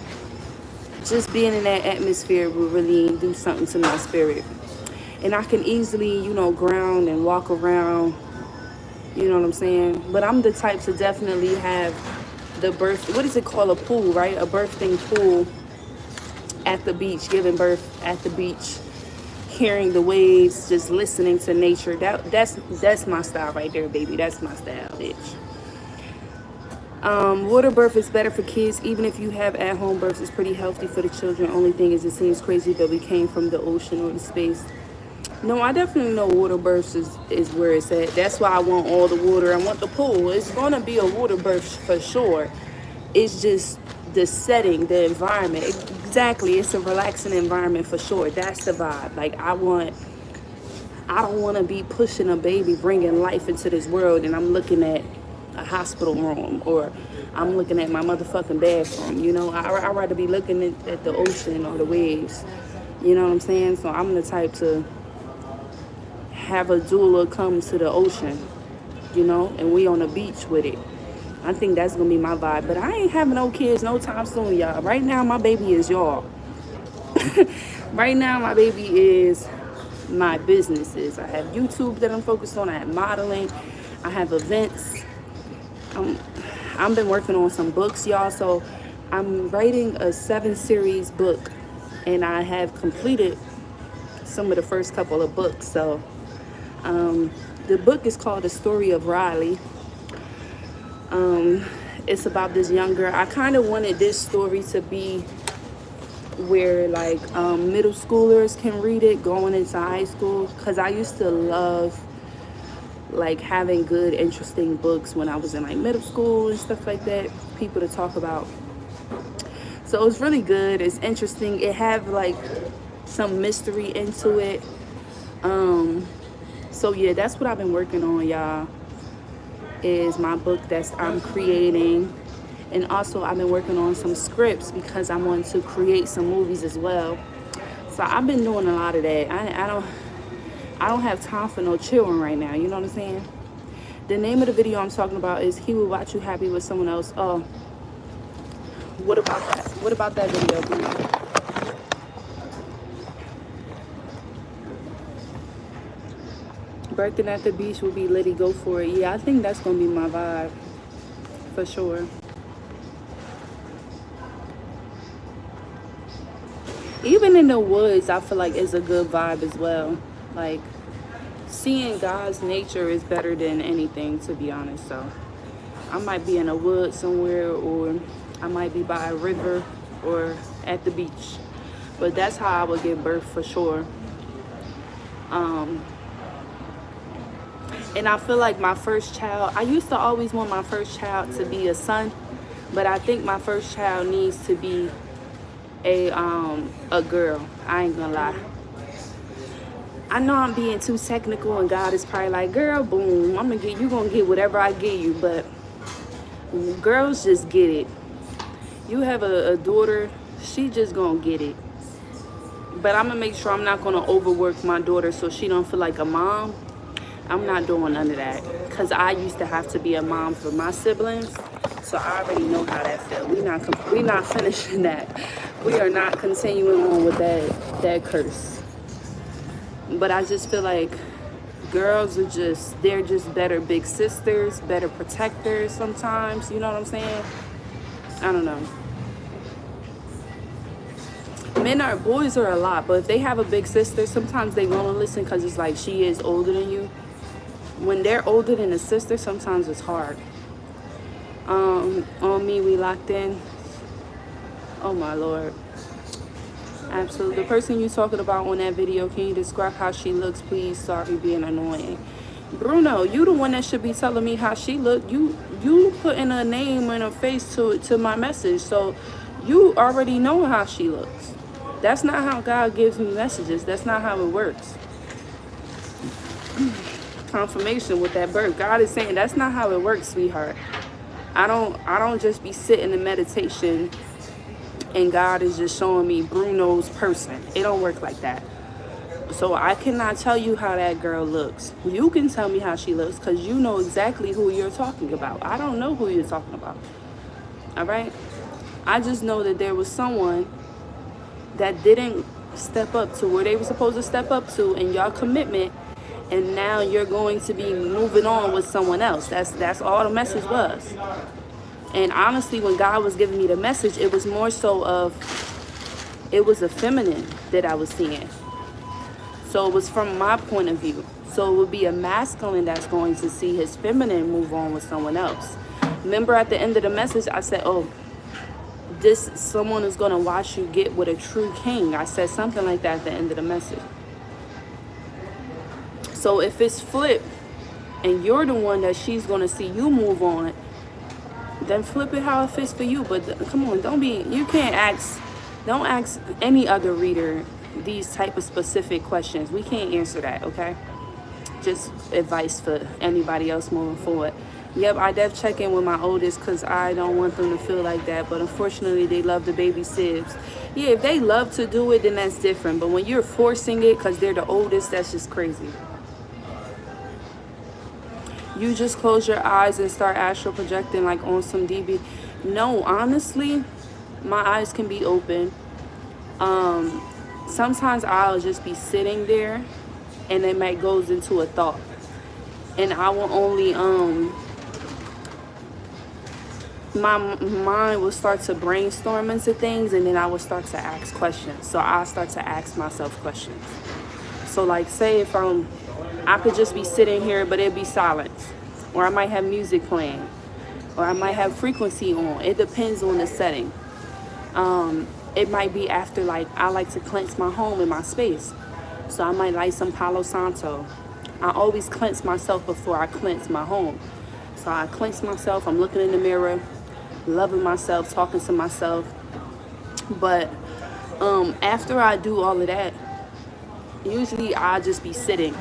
will really do something to my spirit. And I can easily, you know, ground and walk around, you know what I'm saying? But I'm the type to definitely have the birth, what is it called, a pool, right? A birthing pool at the beach, giving birth at the beach, hearing the waves, just listening to nature. That's my style right there, baby. That's my style, bitch. Water birth is better for kids. Even if you have at-home births, it's pretty healthy for the children. Only thing is, it seems crazy that we came from the ocean or the space. No, I definitely know water births is where it's at. That's why I want all the water. I want the pool. It's going to be a water birth for sure. It's just the setting, the environment. Exactly. It's a relaxing environment for sure. That's the vibe. Like, I don't want to be pushing a baby, bringing life into this world, and I'm looking at a hospital room, or I'm looking at my motherfucking bathroom. You know, I'd rather be looking at the ocean or the waves. You know what I'm saying? So I'm the type to have a doula come to the ocean, you know, and we on the beach with it. I think that's gonna be my vibe. But I ain't having no kids no time soon, y'all. Right now, my baby is y'all. Right now, my baby is my businesses. I have YouTube that I'm focused on. I have modeling. I have events. I've been working on some books, y'all. So I'm writing a 7-series book, and I have completed some of the first couple of books. So the book is called The Story of Riley. It's about this young girl. I kind of wanted this story to be where like middle schoolers can read it going into high school, because I used to love like having good, interesting books when I was in like middle school and stuff like that, people to talk about. So it's really good. It's interesting. It have like some mystery into it. So yeah, that's what I've been working on, y'all, is my book that I'm creating. And also I've been working on some scripts because I want to create some movies as well. So I've been doing a lot of that. I don't have time for no children right now, you know what I'm saying? The name of the video I'm talking about is He Will Watch You Happy with Someone Else. Oh, what about that? What about that video, please? Birthing at the beach will be litty, go for it. Yeah, I think that's gonna be my vibe for sure. Even in the woods, I feel like it's a good vibe as well. Like, seeing God's nature is better than anything, to be honest. So I might be in a wood somewhere, or I might be by a river or at the beach. But that's how I would give birth for sure. And I feel like my first child, I used to always want my first child to be a son, but I think my first child needs to be a girl. I ain't gonna lie. I know I'm being too technical, and God is probably like, girl, boom, you gonna get whatever I give you, but girls just get it. You have a daughter, she just gonna get it. But I'm gonna make sure I'm not gonna overwork my daughter so she don't feel like a mom. I'm not doing none of that, because I used to have to be a mom for my siblings, so I already know how that feels. We not finishing that. We are not continuing on with that curse. But I just feel like girls they're just better big sisters, better protectors sometimes, you know what I'm saying? I don't know. Boys are a lot, but if they have a big sister, sometimes they want to listen because it's like she is older than you. When they're older than a sister, sometimes it's hard. On me, we locked in. Oh my Lord. Absolutely. The person you talking about on that video, can you describe how she looks, please? Sorry being annoying. Bruno, you the one that should be telling me how she look. You putting a name and a face to my message, so you already know how she looks. That's not how God gives me messages. That's not how it works. Confirmation with that bird. God is saying that's not how it works, sweetheart. I don't just be sitting in meditation and God is just showing me Bruno's person. It don't work like that. So I cannot tell you how that girl looks. You can tell me how she looks because you know exactly who you're talking about. I don't know who you're talking about. All right? I just know that there was someone that didn't step up to where they were supposed to step up to in your commitment, and now you're going to be moving on with someone else. That's all the message was. And honestly, when God was giving me the message, it was more so it was a feminine that I was seeing. So it was from my point of view. So it would be a masculine that's going to see his feminine move on with someone else. Remember at the end of the message, I said, someone is going to watch you get with a true king. I said something like that at the end of the message. So if it's flipped and you're the one that she's going to see you move on, then flip it how it fits for you. But come on, don't ask any other reader these type of specific questions. We can't answer that, okay? Just advice for anybody else moving forward. Yep, I def check in with my oldest because I don't want them to feel like that. But unfortunately, they love the baby sibs. Yeah, if they love to do it, then that's different. But when you're forcing it because they're the oldest, that's just crazy. You just close your eyes and start astral projecting like on some DB. No, honestly, my eyes can be open. Sometimes I'll just be sitting there and it might goes into a thought. And I will only, my mind will start to brainstorm into things, and then I will start to ask questions. So I'll start to ask myself questions. So like say if I could just be sitting here, but it'd be silence. Or I might have music playing. Or I might have frequency on. It depends on the setting. It might be after, like, I like to cleanse my home and my space. So I might light some Palo Santo. I always cleanse myself before I cleanse my home. So I cleanse myself. I'm looking in the mirror, loving myself, talking to myself. But after I do all of that, usually I'll just be sitting.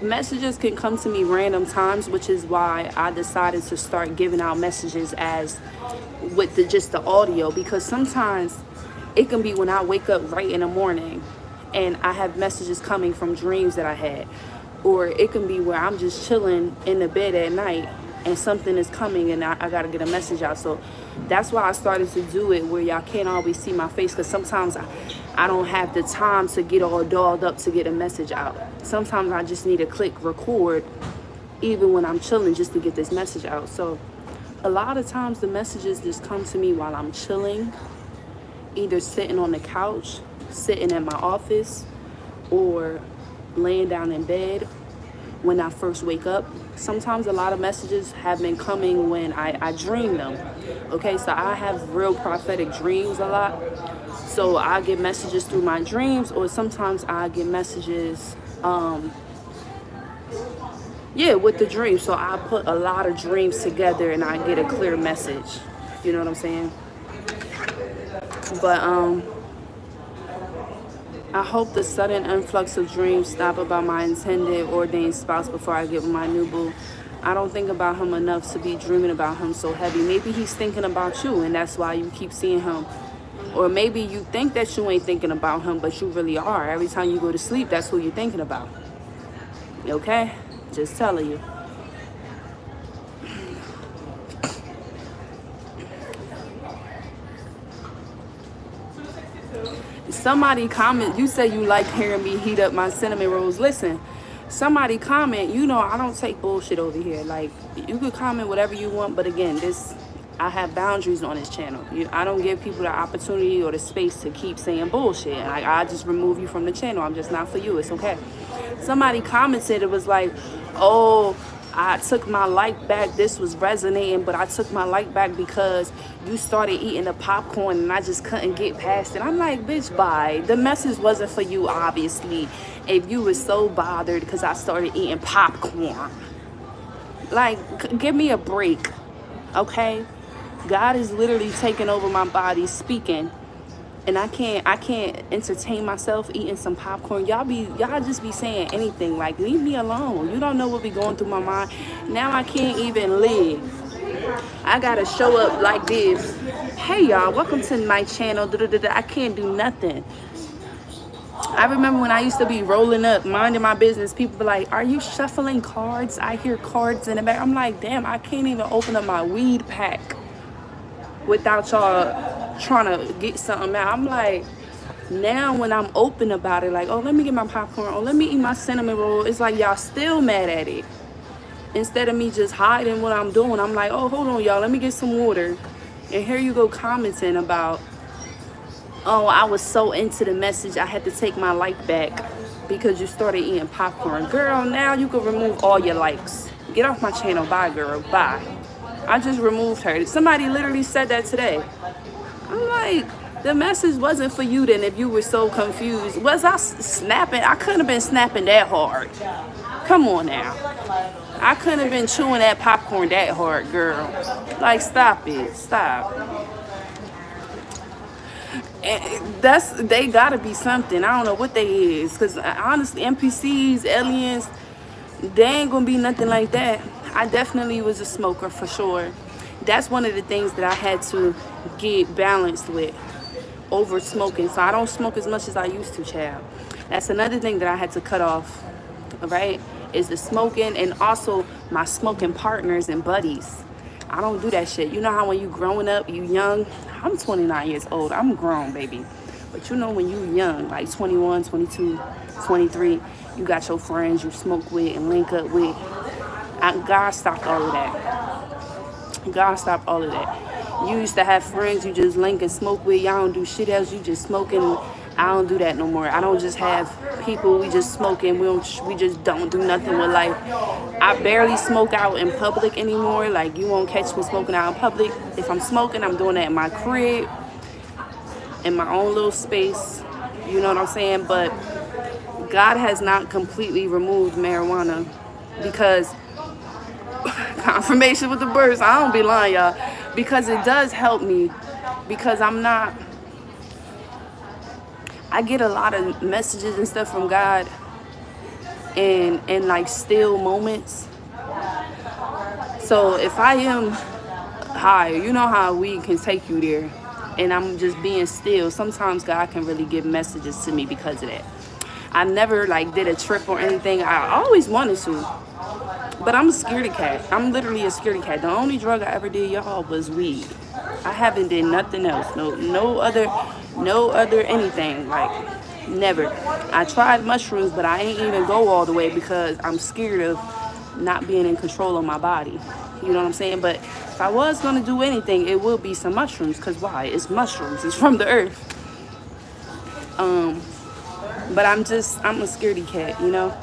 Messages can come to me random times, which is why I decided to start giving out messages as with just the audio, because sometimes it can be when I wake up right in the morning and I have messages coming from dreams that I had, or it can be where I'm just chilling in the bed at night and something is coming and I gotta get a message out. So that's why I started to do it where y'all can't always see my face, because sometimes I don't have the time to get all dolled up to get a message out. Sometimes I just need to click record even when I'm chilling just to get this message out. So a lot of times the messages just come to me while I'm chilling, either sitting on the couch, sitting at my office, or laying down in bed when I first wake up. Sometimes a lot of messages have been coming when I dream them. Okay, so I have real prophetic dreams a lot. So I get messages through my dreams, or sometimes I get messages Yeah, with the dreams. So I put a lot of dreams together and I get a clear message. You know what I'm saying? But I hope the sudden influx of dreams stop about my intended ordained spouse before I get with my new boo. I don't think about him enough to be dreaming about him so heavy. Maybe he's thinking about you and that's why you keep seeing him. Or maybe you think that you ain't thinking about him, but you really are. Every time you go to sleep, that's who you're thinking about. Okay? Just telling you. Somebody comment, you say you like hearing me heat up my cinnamon rolls. Listen, somebody comment, you know I don't take bullshit over here. Like, you could comment whatever you want, but again, I have boundaries on this channel. I don't give people the opportunity or the space to keep saying bullshit. Like, I just remove you from the channel. I'm just not for you. It's okay. Somebody commented, it was like, oh, I took my like back. This was resonating, but I took my like back because you started eating the popcorn and I just couldn't get past it. I'm like, bitch, bye. The message wasn't for you, obviously, if you were so bothered because I started eating popcorn. Like, give me a break, okay? God is literally taking over my body, speaking, and I can't entertain myself eating some popcorn. Y'all just be saying anything. Like, leave me alone. You don't know what be going through my mind. Now I can't even live. I gotta show up like this. Hey y'all, welcome to my channel. I can't do nothing. I remember when I used to be rolling up, minding my business, people be like, are you shuffling cards? I hear cards in the back. I'm like, damn, I can't even open up my weed pack without y'all trying to get something out. I'm like, now when I'm open about it, like, oh, let me get my popcorn, oh, let me eat my cinnamon roll, it's like y'all still mad at it. Instead of me just hiding what I'm doing, I'm like, oh, hold on, y'all, let me get some water. And here you go commenting about, oh, I was so into the message, I had to take my like back because you started eating popcorn. Girl, now you can remove all your likes. Get off my channel. Bye, girl. Bye. I just removed her. Somebody literally said that today. I'm like, the message wasn't for you then if you were so confused. Was I snapping? I couldn't have been snapping that hard. Come on now. I couldn't have been chewing that popcorn that hard, girl. Like, stop it. Stop. And they gotta be something. I don't know what they is. Because honestly, NPCs, aliens, they ain't gonna be nothing like that. I definitely was a smoker for sure. That's one of the things that I had to get balanced with, over smoking. So I don't smoke as much as I used to, child. That's another thing that I had to cut off, right? Is the smoking and also my smoking partners and buddies. I don't do that shit. You know how when you growing up, you young? I'm 29 years old. I'm grown, baby. But you know when you young, like 21, 22, 23, you got your friends you smoke with and link up with. God stopped all of that. God stopped all of that. You used to have friends you just link and smoke with. Y'all don't do shit else. You just smoking. I don't do that no more. I don't just have people we just smoking. We just don't do nothing with life. I barely smoke out in public anymore. Like, you won't catch me smoking out in public. If I'm smoking, I'm doing that in my crib, in my own little space. You know what I'm saying? But God has not completely removed marijuana because confirmation with the birds. I don't be lying, y'all, because it does help me, because I get a lot of messages and stuff from God and like still moments. So if I am high, you know how weed can take you there, and I'm just being still, sometimes God can really give messages to me because of that. I never like did a trip or anything. I always wanted to, but I'm a scaredy cat. I'm literally a scaredy cat. The only drug I ever did, y'all, was weed. I haven't did nothing else. No other anything. Like, never. I tried mushrooms, but I ain't even go all the way because I'm scared of not being in control of my body. You know what I'm saying? But if I was gonna do anything, it would be some mushrooms. Cause why? It's mushrooms. It's from the earth. But I'm a scaredy cat, you know?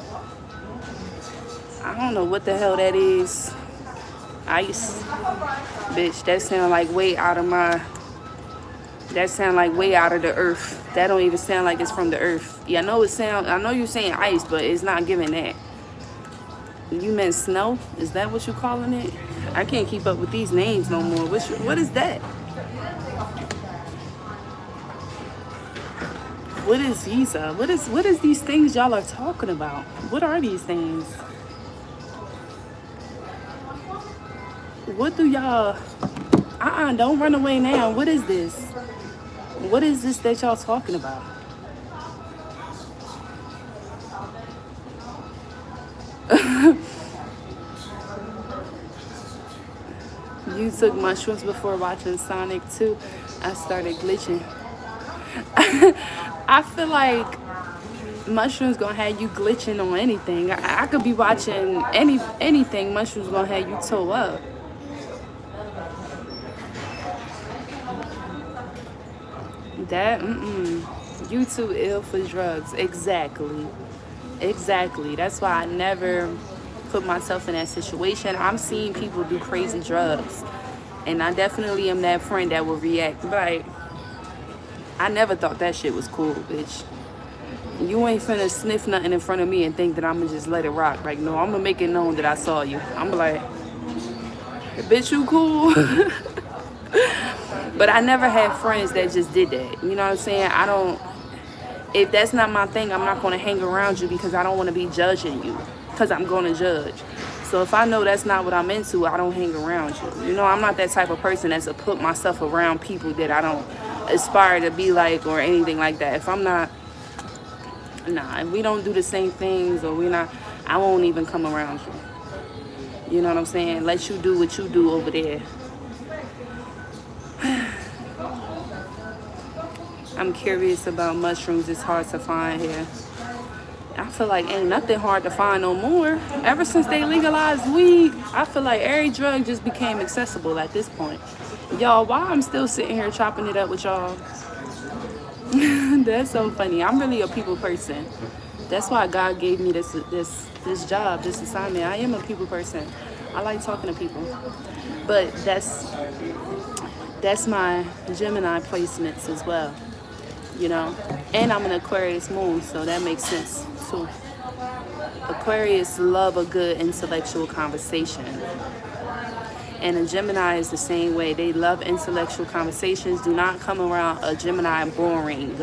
I don't know what the hell that is. Ice. Bitch, that sound like way out of the earth. That don't even sound like it's from the earth. Yeah, I know you saying ice, but it's not giving that. You meant snow? Is that what you calling it? I can't keep up with these names no more. What is that? What is Visa? What is these things y'all are talking about? What are these things? What do y'all... don't run away now. What is this? What is this that y'all talking about? You took mushrooms before watching Sonic 2. I started glitching. I feel like mushrooms gonna have you glitching on anything. I could be watching anything. Mushrooms gonna have you toe up. That you too ill for drugs. Exactly. That's why I never put myself in that situation. I'm seeing people do crazy drugs, and I definitely am that friend that will react. Like, I never thought that shit was cool, bitch. You ain't finna sniff nothing in front of me and think that I'm gonna just let it rock. Like, no, I'm gonna make it known that I saw you. I'm like, bitch, you cool? But I never had friends that just did that. You know what I'm saying? If that's not my thing, I'm not gonna hang around you because I don't wanna be judging you. Because I'm gonna judge. So if I know that's not what I'm into, I don't hang around you. You know, I'm not that type of person that's to put myself around people that I don't aspire to be like or anything like that. If I'm not, if we don't do the same things or I won't even come around you. You know what I'm saying? Let you do what you do over there. I'm curious about mushrooms. It's hard to find here. I feel like ain't nothing hard to find no more. Ever since they legalized weed, I feel like every drug just became accessible at this point. Y'all, why I'm still sitting here chopping it up with y'all? That's so funny. I'm really a people person. That's why God gave me this job, this assignment. I am a people person. I like talking to people. But that's my Gemini placements as well. You know, and I'm an Aquarius moon, so that makes sense too. Aquarius love a good intellectual conversation, and a Gemini is the same way. They love intellectual conversations. Do not come around a Gemini boring.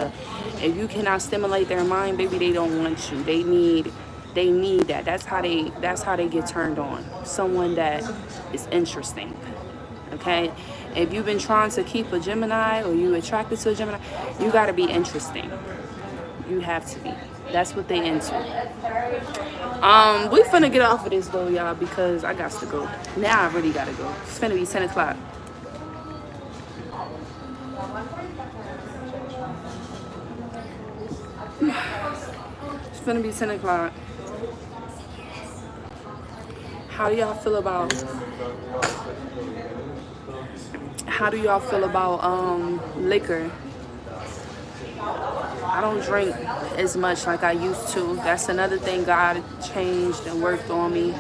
If you cannot stimulate their mind, baby, they don't want you. They need that. That's how they get turned on. Someone that is interesting. Okay, if you've been trying to keep a Gemini or you attracted to a Gemini, you got to be interesting. You have to be. That's what they into. We finna get off of this though, y'all, because I got to go. Now I really gotta go. It's finna be 10 o'clock. It's finna be 10 o'clock. How do y'all feel about liquor? I don't drink as much like I used to. That's another thing God changed and worked on me.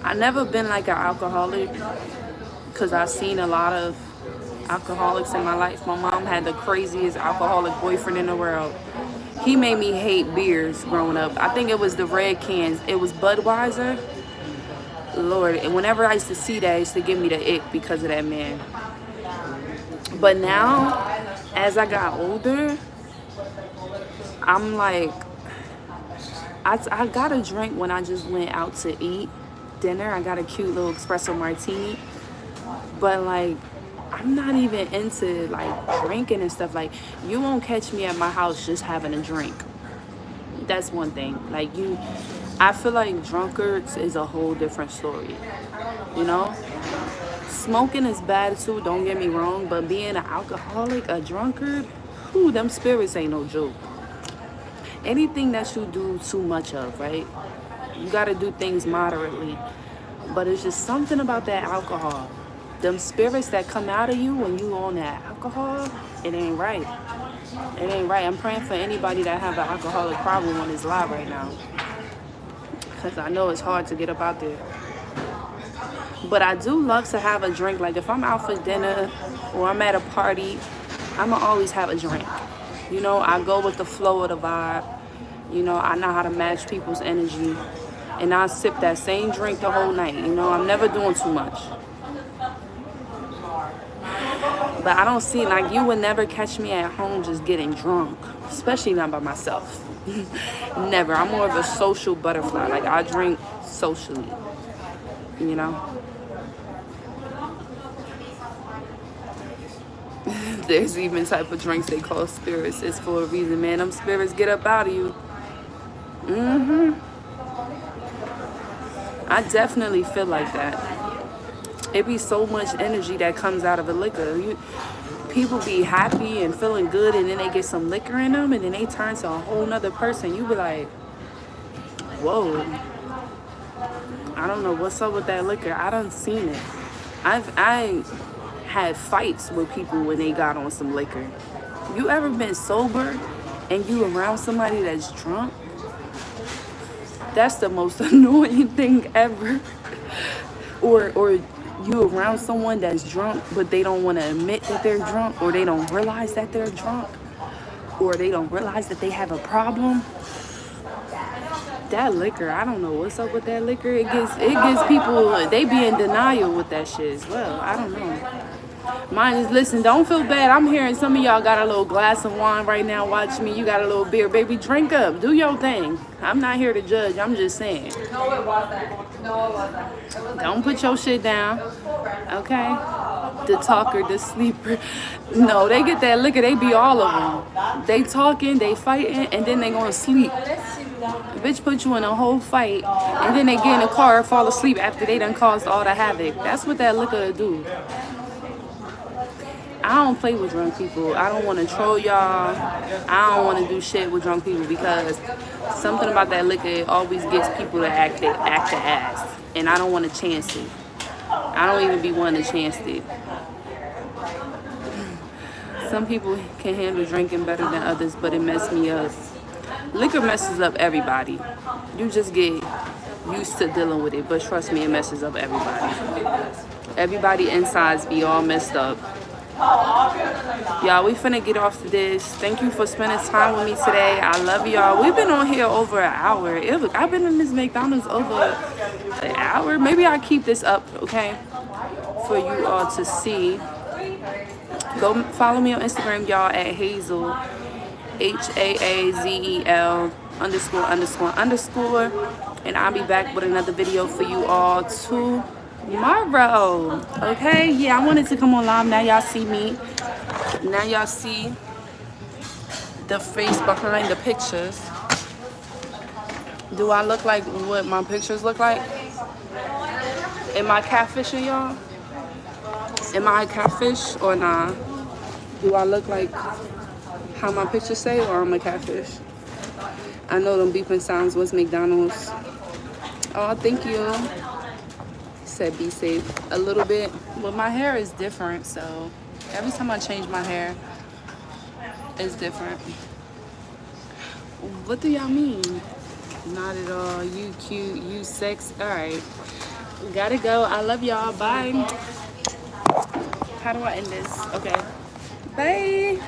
I never been like an alcoholic because I've seen a lot of alcoholics in my life. My mom had the craziest alcoholic boyfriend in the world. He made me hate beers growing up. I think it was the red cans. It was Budweiser. Lord, and whenever I used to see that, it used to give me the ick because of that man. But now, as I got older, I'm like, I got a drink when I just went out to eat dinner. I got a cute little espresso martini. But like, I'm not even into like drinking and stuff. Like, you won't catch me at my house just having a drink. That's one thing. Like, I feel like drunkards is a whole different story. You know? Smoking is bad too, don't get me wrong, but being an alcoholic, a drunkard, them spirits ain't no joke. Anything that you do too much of, right? You gotta do things moderately. But it's just something about that alcohol. Them spirits that come out of you when you on that alcohol, it ain't right. It ain't right. I'm praying for anybody that have an alcoholic problem on this live right now. Because I know it's hard to get up out there. But I do love to have a drink. Like if I'm out for dinner or I'm at a party, I'ma always have a drink. You know, I go with the flow of the vibe. You know, I know how to match people's energy. and I sip that same drink the whole night. You know, I'm never doing too much. But I don't see, like, you would never catch me at home just getting drunk, especially not by myself. Never. I'm more of a social butterfly. Like, I drink socially, you know. There's even type of drinks they call spirits. It's for a reason, man. Them spirits get up out of you. I definitely feel like that. It be so much energy that comes out of a liquor. People be happy and feeling good, and then they get some liquor in them, and then they turn to a whole nother person. You be like, whoa. I don't know what's up with that liquor. I done seen it. I had fights with people when they got on some liquor. You ever been sober and you around somebody that's drunk? That's the most annoying thing ever. Or you around someone that's drunk, but they don't want to admit that they're drunk, or they don't realize that they're drunk, or they don't realize that they have a problem. That liquor, I don't know what's up with that liquor. It gives people, they be in denial with that shit as well. I don't know. Mine is, listen, don't feel bad. I'm hearing some of y'all got a little glass of wine right now watching me. You got a little beer. Baby, drink up. Do your thing. I'm not here to judge. I'm just saying. No, it wasn't. No, it wasn't. Don't put your shit down. Okay? The talker, the sleeper. No, they get that liquor. They be all of them. They talking, they fighting, and then they gonna sleep. Bitch put you in a whole fight, and then they get in the car and fall asleep after they done caused all the havoc. That's what that liquor do. I don't play with drunk people. I don't want to troll y'all. I don't want to do shit with drunk people, because something about that liquor always gets people to act the ass, and I don't want to chance it. I don't even be wanting to chance it. Some people can handle drinking better than others, but it messed me up. Liquor messes up everybody. You just get used to dealing with it, but trust me, it messes up everybody. Everybody insides be all messed up. Y'all, we finna get off to this. Thank you for spending time with me today. I love y'all. We've been on here over an hour. I've been in this McDonald's over an hour. Maybe I'll keep this up, okay, for you all to see. Go follow me on Instagram, y'all, at Hazel, HAAZEL ____. And I'll be back with another video for you all tomorrow. Okay, yeah, I wanted to come on live. Now y'all see me. Now y'all see the face behind the pictures. Do I look like what my pictures look like? Am I catfishing y'all? Am I a catfish or nah? Do I look like how my pictures say, or I'm a catfish? I know them beeping sounds was McDonald's. Oh, thank you. Said be safe a little bit. But my hair is different, so every time I change my hair, it's different. What do y'all mean? Not at all. You cute, you sex. All right, gotta go. I love y'all. Bye. How do I end this? Okay, bye.